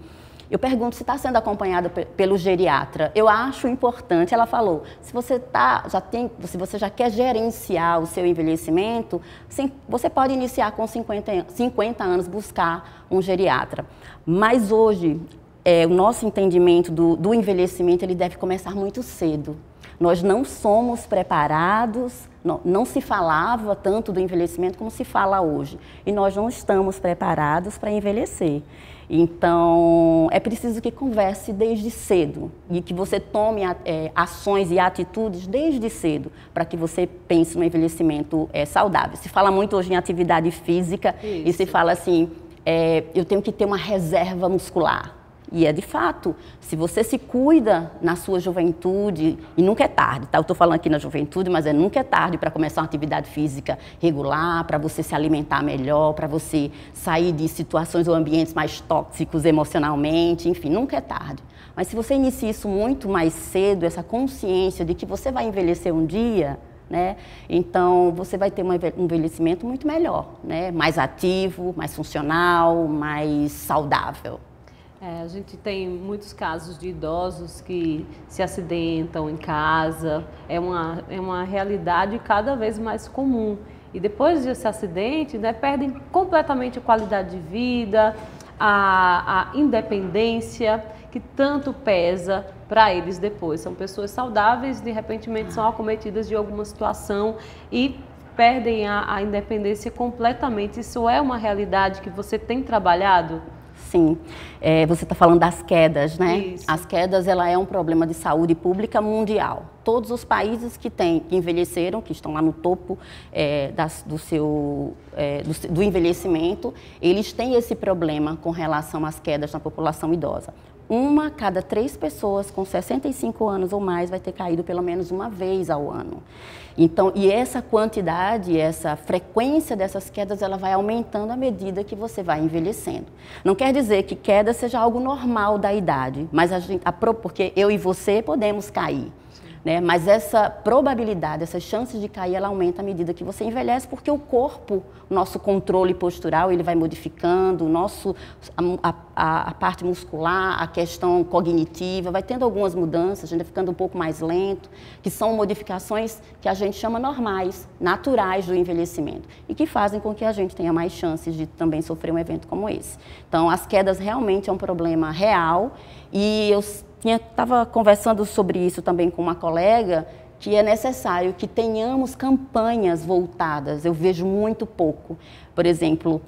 eu pergunto se está sendo acompanhada pelo geriatra. Eu acho importante, ela falou, se você já quer gerenciar o seu envelhecimento, sim, você pode iniciar com 50 anos, buscar um geriatra. Mas hoje, o nosso entendimento do envelhecimento, ele deve começar muito cedo. Nós não somos preparados, não se falava tanto do envelhecimento como se fala hoje. E nós não estamos preparados para envelhecer. Então, é preciso que converse desde cedo e que você tome ações e atitudes desde cedo para que você pense no envelhecimento saudável. Se fala muito hoje em atividade física e se fala assim, eu tenho que ter uma reserva muscular. E de fato, se você se cuida na sua juventude, e nunca é tarde, tá? Eu estou falando aqui na juventude, mas nunca é tarde para começar uma atividade física regular, para você se alimentar melhor, para você sair de situações ou ambientes mais tóxicos emocionalmente, enfim, nunca é tarde. Mas se você inicia isso muito mais cedo, essa consciência de que você vai envelhecer um dia, né? Então, você vai ter um envelhecimento muito melhor, né? Mais ativo, mais funcional, mais saudável. A gente tem muitos casos de idosos que se acidentam em casa, é uma realidade cada vez mais comum. E depois desse acidente, né, perdem completamente a qualidade de vida, a independência que tanto pesa para eles depois. São pessoas saudáveis, de repente são acometidas de alguma situação e perdem a independência completamente. Isso é uma realidade que você tem trabalhado? Sim, você está falando das quedas, né? Isso. As quedas, ela é um problema de saúde pública mundial. Todos os países que envelheceram, que estão lá no topo do envelhecimento, eles têm esse problema com relação às quedas na população idosa. 1 a cada 3 pessoas com 65 anos ou mais vai ter caído pelo menos uma vez ao ano. Então, e essa quantidade, essa frequência dessas quedas, ela vai aumentando à medida que você vai envelhecendo. Não quer dizer que queda seja algo normal da idade, mas porque eu e você podemos cair. Né? Mas essa probabilidade, essas chances de cair, ela aumenta à medida que você envelhece, porque o corpo, o nosso controle postural, ele vai modificando, a parte muscular, a questão cognitiva, vai tendo algumas mudanças, a gente vai ficando um pouco mais lento, que são modificações que a gente chama normais, naturais do envelhecimento, e que fazem com que a gente tenha mais chances de também sofrer um evento como esse. Então, as quedas realmente é um problema real, e eu estava conversando sobre isso também com uma colega, que é necessário que tenhamos campanhas voltadas. Eu vejo muito pouco. Por exemplo,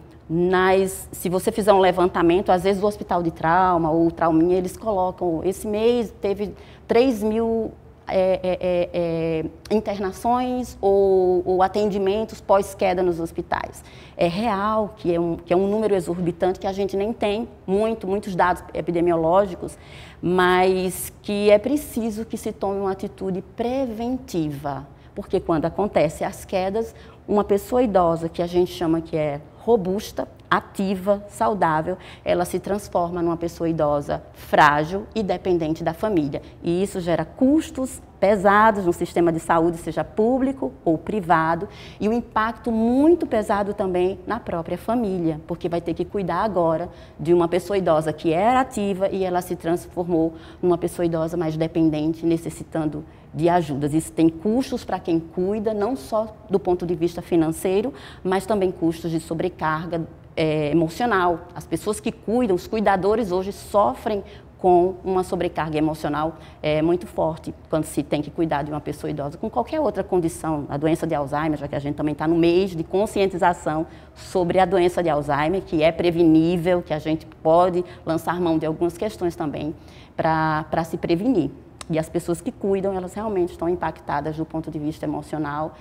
se você fizer um levantamento, às vezes o Hospital de Trauma ou o Trauminha, eles colocam, esse mês teve 3.000 internações ou atendimentos pós-queda nos hospitais. É real que é um número exorbitante que a gente nem tem muitos dados epidemiológicos, mas que é preciso que se tome uma atitude preventiva, porque quando acontecem as quedas, uma pessoa idosa, que a gente chama que é robusta, ativa, saudável, ela se transforma numa pessoa idosa frágil e dependente da família. E isso gera custos pesados no sistema de saúde, seja público ou privado, e um impacto muito pesado também na própria família, porque vai ter que cuidar agora de uma pessoa idosa que era ativa e ela se transformou numa pessoa idosa mais dependente, necessitando de ajudas. Isso tem custos para quem cuida, não só do ponto de vista financeiro, mas também custos de sobrecarga emocional. As pessoas que cuidam, os cuidadores hoje sofrem com uma sobrecarga emocional muito forte quando se tem que cuidar de uma pessoa idosa com qualquer outra condição, a doença de Alzheimer, já que a gente também está no mês de conscientização sobre a doença de Alzheimer, que é prevenível, que a gente pode lançar mão de algumas questões também para se prevenir. E as pessoas que cuidam, elas realmente estão impactadas do ponto de vista emocional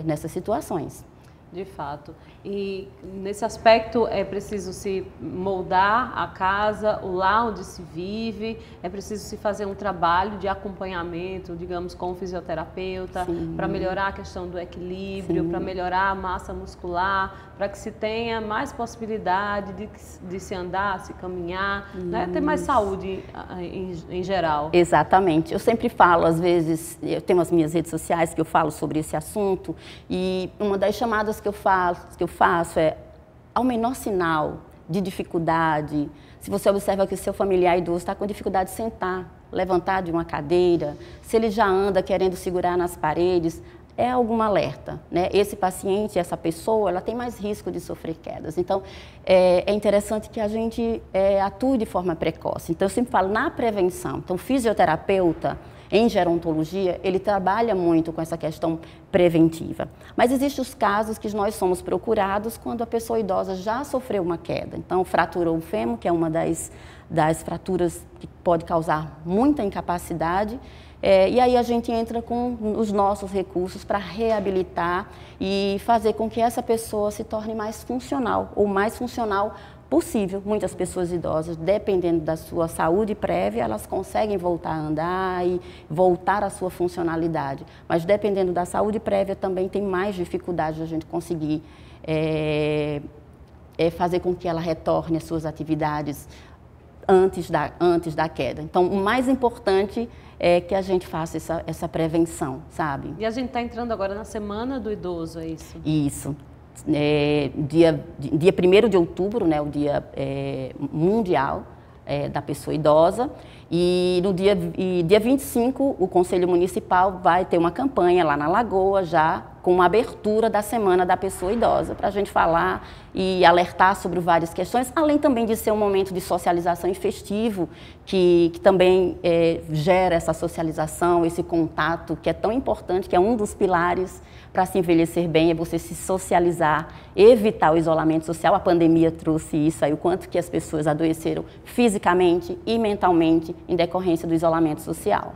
nessas situações. De fato. E nesse aspecto é preciso se moldar a casa, o lar onde se vive, é preciso se fazer um trabalho de acompanhamento, digamos, com o fisioterapeuta, para melhorar a questão do equilíbrio, para melhorar a massa muscular, para que se tenha mais possibilidade de se andar, se caminhar, né? Ter mais saúde em geral. Exatamente. Eu sempre falo, às vezes, eu tenho as minhas redes sociais que eu falo sobre esse assunto, e uma das chamadas que eu faço é, ao menor sinal de dificuldade, se você observa que o seu familiar idoso está com dificuldade de sentar, levantar de uma cadeira, se ele já anda querendo segurar nas paredes, é algum alerta, né? Esse paciente, essa pessoa, ela tem mais risco de sofrer quedas. Então, é interessante que a gente atue de forma precoce. Então, eu sempre falo na prevenção. Então, o fisioterapeuta, em gerontologia, ele trabalha muito com essa questão preventiva. Mas existem os casos que nós somos procurados quando a pessoa idosa já sofreu uma queda. Então, fraturou o fêmur, que é uma das fraturas que pode causar muita incapacidade. E aí a gente entra com os nossos recursos para reabilitar e fazer com que essa pessoa se torne mais funcional, ou mais funcional possível. Muitas pessoas idosas, dependendo da sua saúde prévia, elas conseguem voltar a andar e voltar à sua funcionalidade. Mas dependendo da saúde prévia, também tem mais dificuldade de a gente conseguir fazer com que ela retorne às suas atividades antes da queda. Então, o mais importante é que a gente faça essa prevenção, sabe? E a gente está entrando agora na Semana do Idoso, é isso? Isso. Dia 1º de outubro, né, o dia mundial da pessoa idosa, e no dia 25 o Conselho Municipal vai ter uma campanha lá na Lagoa, já com a abertura da Semana da Pessoa Idosa, para a gente falar e alertar sobre várias questões, além também de ser um momento de socialização e festivo, que também gera essa socialização, esse contato, que é tão importante, que é um dos pilares para se envelhecer bem, é você se socializar, evitar o isolamento social. A pandemia trouxe isso aí, o quanto que as pessoas adoeceram fisicamente e mentalmente em decorrência do isolamento social.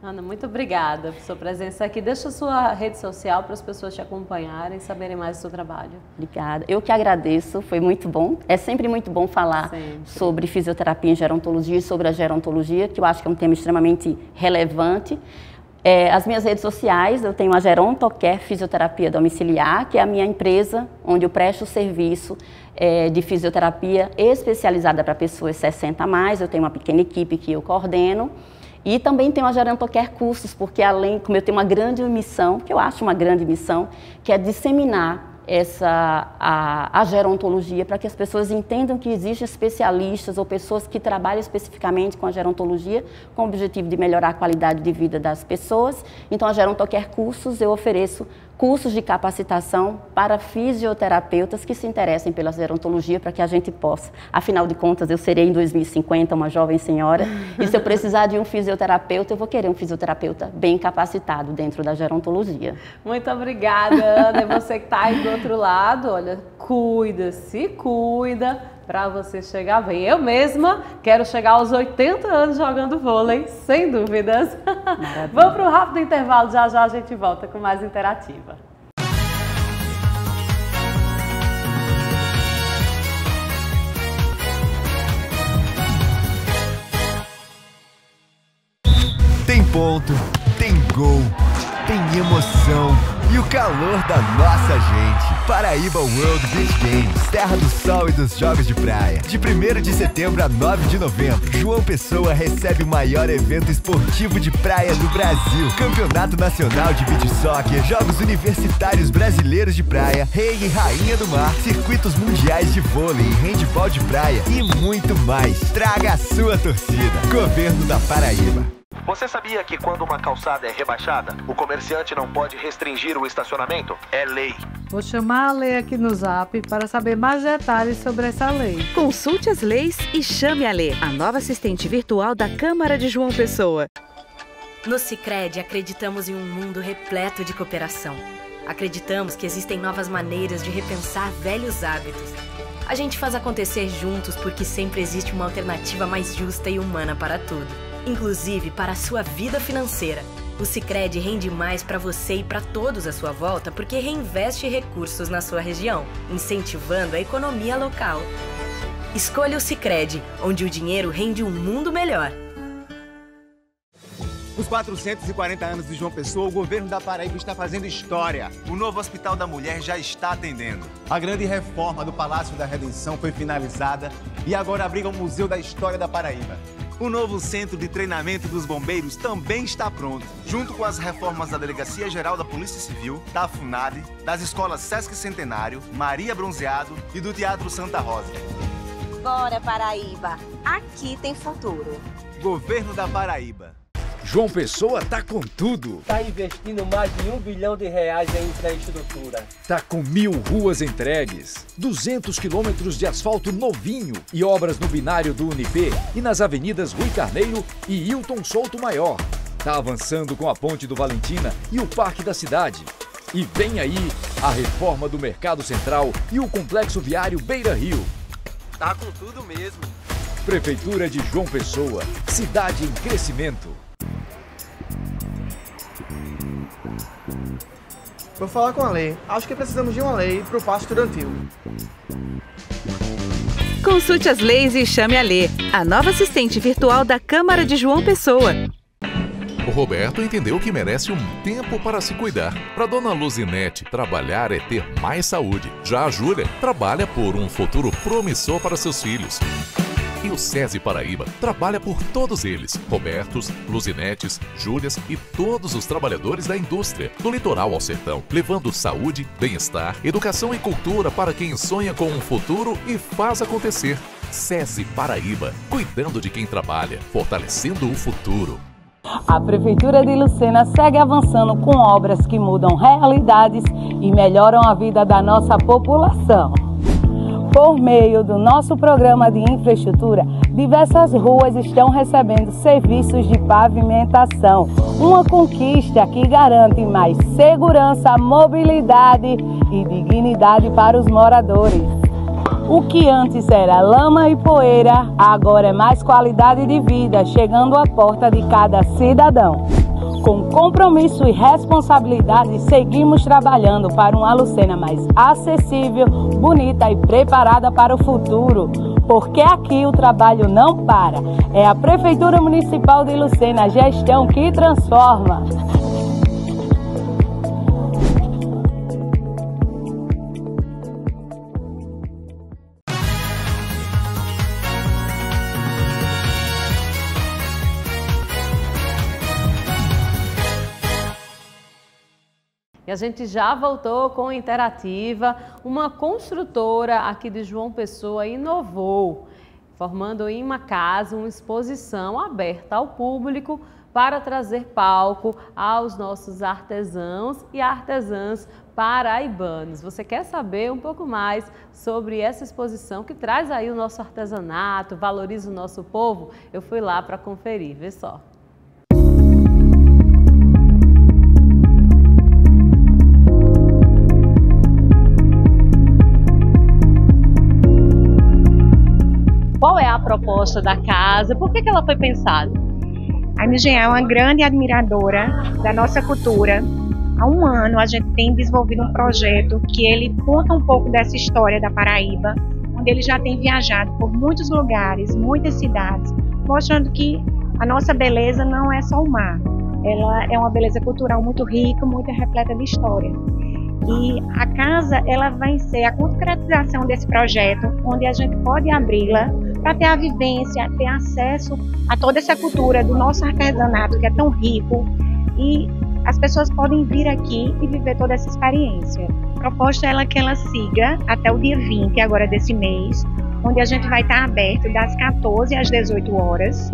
Ana, muito obrigada por sua presença aqui. Deixa a sua rede social para as pessoas te acompanharem e saberem mais do seu trabalho. Obrigada. Eu que agradeço, foi muito bom. É sempre muito bom falar sobre fisioterapia em gerontologia e sobre a gerontologia, que eu acho que é um tema extremamente relevante. As minhas redes sociais, eu tenho a Gerontocare Fisioterapia Domiciliar, que é a minha empresa, onde eu presto serviço de fisioterapia especializada para pessoas 60 a mais. Eu tenho uma pequena equipe que eu coordeno. E também tenho a Gerontocare Cursos, porque como eu tenho uma grande missão, que eu acho uma grande missão, que é disseminar a gerontologia para que as pessoas entendam que existem especialistas ou pessoas que trabalham especificamente com a gerontologia com o objetivo de melhorar a qualidade de vida das pessoas. Então, a Gerontocare Cursos, eu ofereço cursos de capacitação para fisioterapeutas que se interessem pela gerontologia, para que a gente possa, afinal de contas, eu serei em 2050 uma jovem senhora, e se eu precisar de um fisioterapeuta, eu vou querer um fisioterapeuta bem capacitado dentro da gerontologia. Muito obrigada, Ana. E você que está aí do outro lado, olha, se cuida para você chegar bem. Eu mesma quero chegar aos 80 anos jogando vôlei, sem dúvidas. Vamos para um rápido intervalo, já a gente volta com mais Interativa. Tem ponto, tem gol. tem emoção e o calor da nossa gente. Paraíba World Beach Games, terra do sol e dos jogos de praia. De 1º de setembro a 9 de novembro, João Pessoa recebe o maior evento esportivo de praia do Brasil. Campeonato Nacional de Beach Soccer, Jogos Universitários Brasileiros de Praia, Rei e Rainha do Mar, circuitos mundiais de vôlei e handebol de praia e muito mais. Traga a sua torcida. Governo da Paraíba. Você sabia que quando uma calçada é rebaixada, o comerciante não pode restringir o estacionamento? É lei. Vou chamar a Lei aqui no Zap para saber mais detalhes sobre essa lei. Consulte as leis e chame a Lei, a nova assistente virtual da Câmara de João Pessoa. No Sicredi, acreditamos em um mundo repleto de cooperação. Acreditamos que existem novas maneiras de repensar velhos hábitos. A gente faz acontecer juntos porque sempre existe uma alternativa mais justa e humana para tudo. Inclusive para a sua vida financeira. O Sicredi rende mais para você e para todos à sua volta porque reinveste recursos na sua região, incentivando a economia local. Escolha o Sicredi, onde o dinheiro rende um mundo melhor. Nos 440 anos de João Pessoa, o governo da Paraíba está fazendo história. O novo Hospital da Mulher já está atendendo. A grande reforma do Palácio da Redenção foi finalizada e agora abriga o Museu da História da Paraíba. O novo Centro de Treinamento dos Bombeiros também está pronto, junto com as reformas da Delegacia Geral da Polícia Civil, da FUNAD, das escolas Sesc Centenário, Maria Bronzeado e do Teatro Santa Rosa. Bora, Paraíba! Aqui tem futuro. Governo da Paraíba. João Pessoa tá com tudo. Tá investindo mais de R$1 bilhão em infraestrutura. Tá com 1.000 ruas entregues, 200 quilômetros de asfalto novinho e obras no binário do Unip e nas avenidas Rui Carneiro e Hilton Souto Maior. Tá avançando com a Ponte do Valentina e o Parque da Cidade. E vem aí a reforma do Mercado Central e o Complexo Viário Beira Rio. Tá com tudo mesmo. Prefeitura de João Pessoa, cidade em crescimento. Vou falar com a Lei. Acho que precisamos de uma lei para o passo estudantil. Consulte as leis e chame a Lei, a nova assistente virtual da Câmara de João Pessoa. O Roberto entendeu que merece um tempo para se cuidar. Para Dona Luzinete, trabalhar é ter mais saúde. Já a Júlia trabalha por um futuro promissor para seus filhos. E o SESI Paraíba trabalha por todos eles, Robertos, Luzinetes, Júlias e todos os trabalhadores da indústria, do litoral ao sertão, levando saúde, bem-estar, educação e cultura para quem sonha com um futuro e faz acontecer. SESI Paraíba, cuidando de quem trabalha, fortalecendo o futuro. A Prefeitura de Lucena segue avançando com obras que mudam realidades e melhoram a vida da nossa população. Por meio do nosso programa de infraestrutura, diversas ruas estão recebendo serviços de pavimentação. Uma conquista que garante mais segurança, mobilidade e dignidade para os moradores. O que antes era lama e poeira, agora é mais qualidade de vida, chegando à porta de cada cidadão. Com compromisso e responsabilidade, seguimos trabalhando para uma Lucena mais acessível, bonita e preparada para o futuro. Porque aqui o trabalho não para. É a Prefeitura Municipal de Lucena, a gestão que transforma. E a gente já voltou com Interativa, uma construtora aqui de João Pessoa inovou, formando em uma casa uma exposição aberta ao público para trazer palco aos nossos artesãos e artesãs paraibanos. Você quer saber um pouco mais sobre essa exposição que traz aí o nosso artesanato, valoriza o nosso povo? Eu fui lá para conferir, vê só. Qual é a proposta da casa? Por que ela foi pensada? A MGA é uma grande admiradora da nossa cultura. Há um ano a gente tem desenvolvido um projeto que ele conta um pouco dessa história da Paraíba, onde ele já tem viajado por muitos lugares, muitas cidades, mostrando que a nossa beleza não é só o mar. ela é uma beleza cultural muito rica, muito repleta de história. E a casa, ela vai ser a concretização desse projeto, onde a gente pode abri-la para ter a vivência, ter acesso a toda essa cultura do nosso artesanato, que é tão rico, e as pessoas podem vir aqui e viver toda essa experiência. A proposta é que ela siga até o dia 20, agora desse mês, onde a gente vai estar aberto das 14 às 18 horas.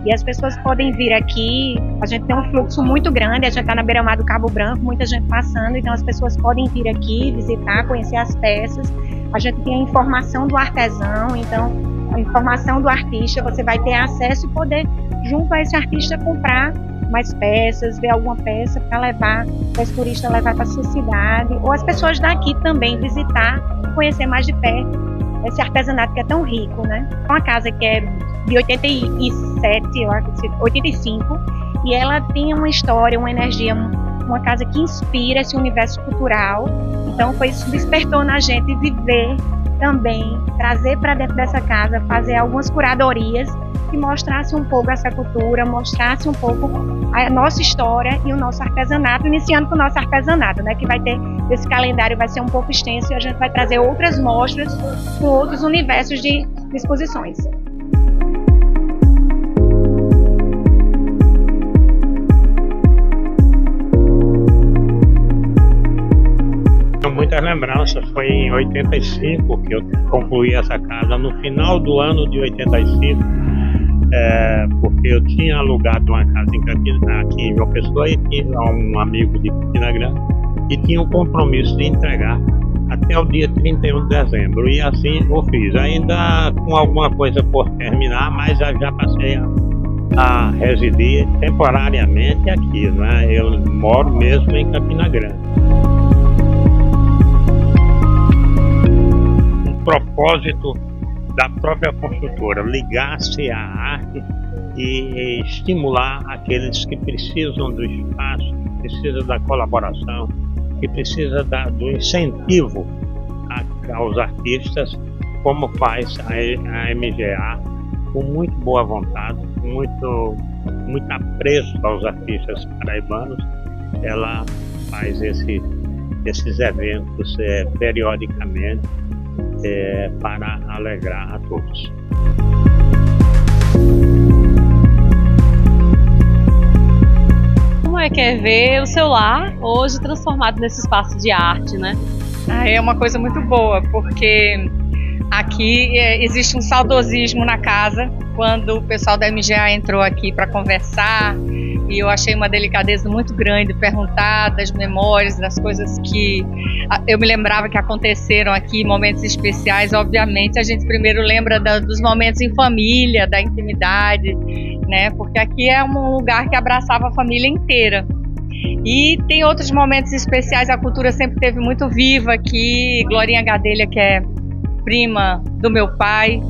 E as pessoas podem vir aqui, a gente tem um fluxo muito grande, a gente está na beira-mar do Cabo Branco, muita gente passando, então as pessoas podem vir aqui, visitar, conhecer as peças. A gente tem a informação do artesão, então a informação do artista, você vai ter acesso e poder, junto a esse artista, comprar mais peças, ver alguma peça para levar, para esse turista levar para a sua cidade, ou as pessoas daqui também visitar e conhecer mais de perto esse artesanato que é tão rico, né? É uma casa que é de 87, eu acho, 85, e ela tem uma história, uma energia, uma casa que inspira esse universo cultural. Então foi isso que despertou na gente viver também, trazer para dentro dessa casa, fazer algumas curadorias que mostrasse um pouco essa cultura, mostrasse um pouco a nossa história e o nosso artesanato, iniciando com o nosso artesanato, né, que vai ter, esse calendário vai ser um pouco extenso e a gente vai trazer outras mostras com outros universos de exposições. Muitas lembranças, foi em 85 que eu concluí essa casa, no final do ano de 85, porque eu tinha alugado uma casa aqui em João Pessoa e tinha um amigo de Campina Grande e tinha um compromisso de entregar até o dia 31 de dezembro, e assim eu fiz, ainda com alguma coisa por terminar, mas já passei a residir temporariamente aqui, né? Eu moro mesmo em Campina Grande. Propósito da própria construtora, ligar-se à arte e estimular aqueles que precisam do espaço, que precisam da colaboração, que precisam do incentivo aos artistas, como faz a MGA, com muito boa vontade, com muito apreço aos artistas paraibanos. Ela faz esses eventos periodicamente, para alegrar a todos. Como é que é ver o seu lar hoje transformado nesse espaço de arte, né? É uma coisa muito boa, porque aqui existe um saudosismo na casa. Quando o pessoal da MGA entrou aqui para conversar, e eu achei uma delicadeza muito grande perguntar das memórias, das coisas que eu me lembrava que aconteceram aqui, momentos especiais. Obviamente a gente primeiro lembra dos momentos em família, da intimidade, né? Porque aqui é um lugar que abraçava a família inteira. E tem outros momentos especiais, a cultura sempre esteve muito viva aqui. Glorinha Gadelha, que é prima do meu pai,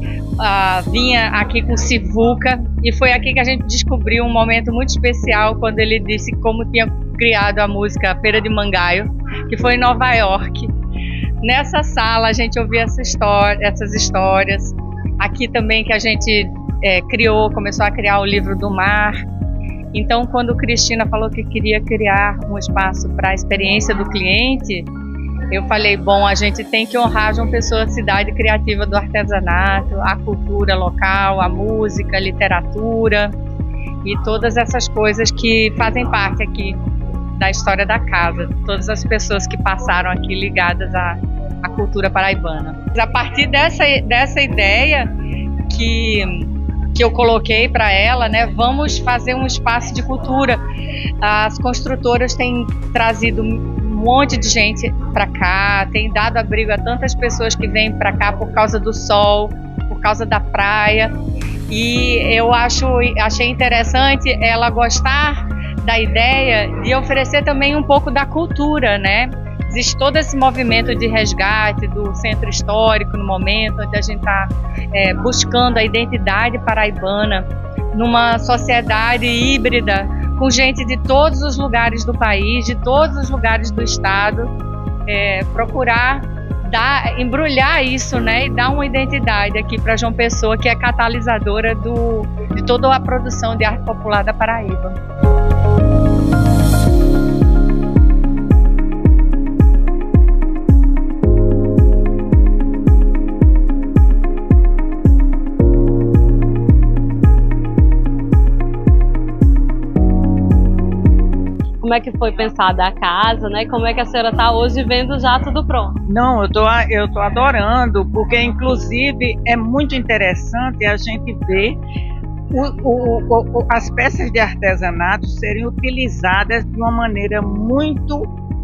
vinha aqui com Sivuca, e foi aqui que a gente descobriu um momento muito especial, quando ele disse como tinha criado a música Feira de Mangaio, que foi em Nova York. Nessa sala a gente ouvia essas histórias. Aqui também que a gente começou a criar o Livro do Mar. Então, quando Cristina falou que queria criar um espaço para a experiência do cliente, eu falei, bom, a gente tem que honrar João Pessoa, a cidade criativa do artesanato, a cultura local, a música, a literatura e todas essas coisas que fazem parte aqui da história da casa, todas as pessoas que passaram aqui ligadas à cultura paraibana. A partir dessa ideia que eu coloquei para ela, né, vamos fazer um espaço de cultura. As construtoras têm trazido um monte de gente para cá, tem dado abrigo a tantas pessoas que vêm para cá por causa do sol, por causa da praia, e eu achei interessante ela gostar da ideia de oferecer também um pouco da cultura, né? Existe todo esse movimento de resgate do centro histórico no momento onde a gente está buscando a identidade paraibana numa sociedade híbrida, com gente de todos os lugares do país, de todos os lugares do estado, procurar embrulhar isso, né, e dar uma identidade aqui para João Pessoa, que é catalisadora de toda a produção de arte popular da Paraíba. como é que foi pensada a casa, né? Como é que a senhora está hoje vendo já tudo pronto? Não, eu tô adorando, porque inclusive é muito interessante a gente ver as peças de artesanato serem utilizadas de uma maneira muito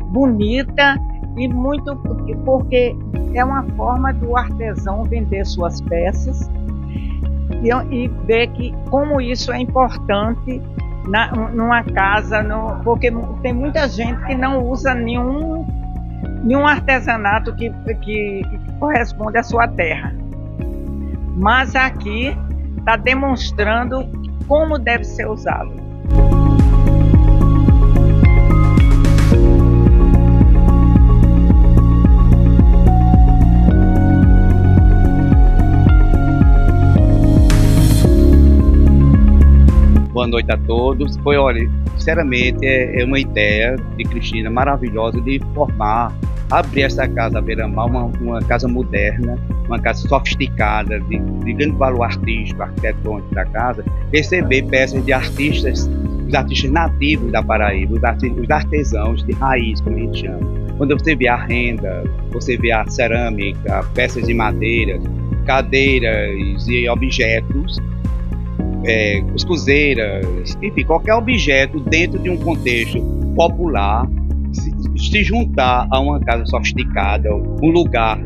bonita e muito, porque é uma forma do artesão vender suas peças e ver que como isso é importante numa casa, porque tem muita gente que não usa nenhum artesanato que corresponde à sua terra, mas aqui está demonstrando como deve ser usado. Boa noite a todos. Olha, sinceramente, é uma ideia de Cristina maravilhosa de abrir essa casa à beira-mar, uma casa moderna, uma casa sofisticada, de grande valor artístico, arquitetônico da casa, receber peças de artistas, os artistas nativos da Paraíba, os artesãos de raiz, como a gente chama. Quando você vê a renda, você vê a cerâmica, peças de madeira, cadeiras e objetos, costureiras, enfim, qualquer objeto dentro de um contexto popular, se juntar a uma casa sofisticada, um lugar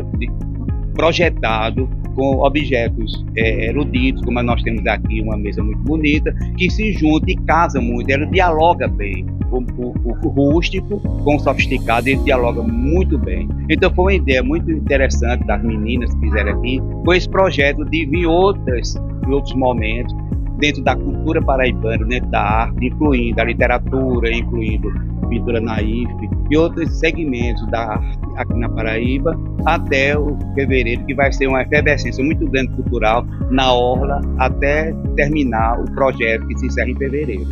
projetado com objetos eruditos, como nós temos aqui, uma mesa muito bonita, que se junta e casa muito, ela dialoga bem. O rústico com o sofisticado, ele dialoga muito bem. Então foi uma ideia muito interessante das meninas que fizeram aqui, com esse projeto de vir em outros momentos, dentro da cultura paraibana, dentro da arte, incluindo a literatura, incluindo pintura naif e outros segmentos da arte aqui na Paraíba, até o fevereiro, que vai ser uma efervescência muito grande cultural na orla, até terminar o projeto que se encerra em fevereiro.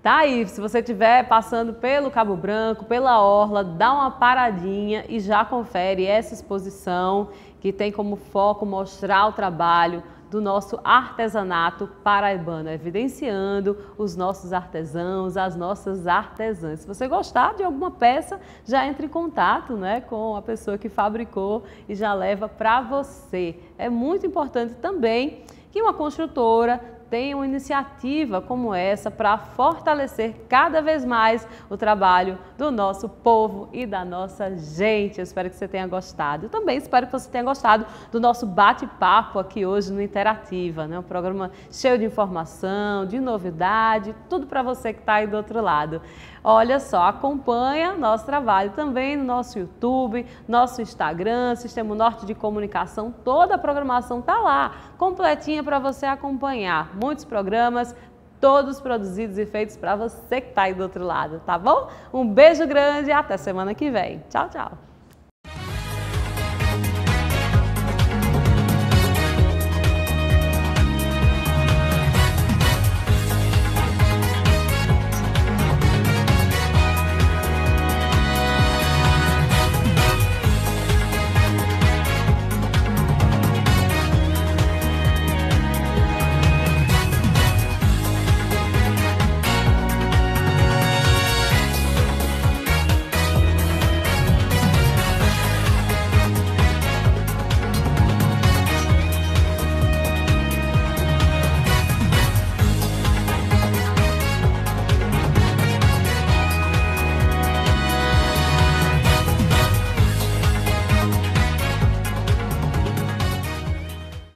Tá aí, se você estiver passando pelo Cabo Branco, pela orla, dá uma paradinha e já confere essa exposição que tem como foco mostrar o trabalho do nosso artesanato paraibano, evidenciando os nossos artesãos, as nossas artesãs. Se você gostar de alguma peça, já entre em contato, né, com a pessoa que fabricou e já leva para você. É muito importante também que uma construtora tenha uma iniciativa como essa para fortalecer cada vez mais o trabalho do nosso povo e da nossa gente. Eu espero que você tenha gostado. Eu também espero que você tenha gostado do nosso bate-papo aqui hoje no Interativa, né? Um programa cheio de informação, de novidade, tudo para você que está aí do outro lado. Olha só, acompanha nosso trabalho também no nosso YouTube, nosso Instagram, Sistema Norte de Comunicação, toda a programação está lá, completinha para você acompanhar. Muitos programas, todos produzidos e feitos para você que está aí do outro lado, tá bom? Um beijo grande e até semana que vem. Tchau, tchau!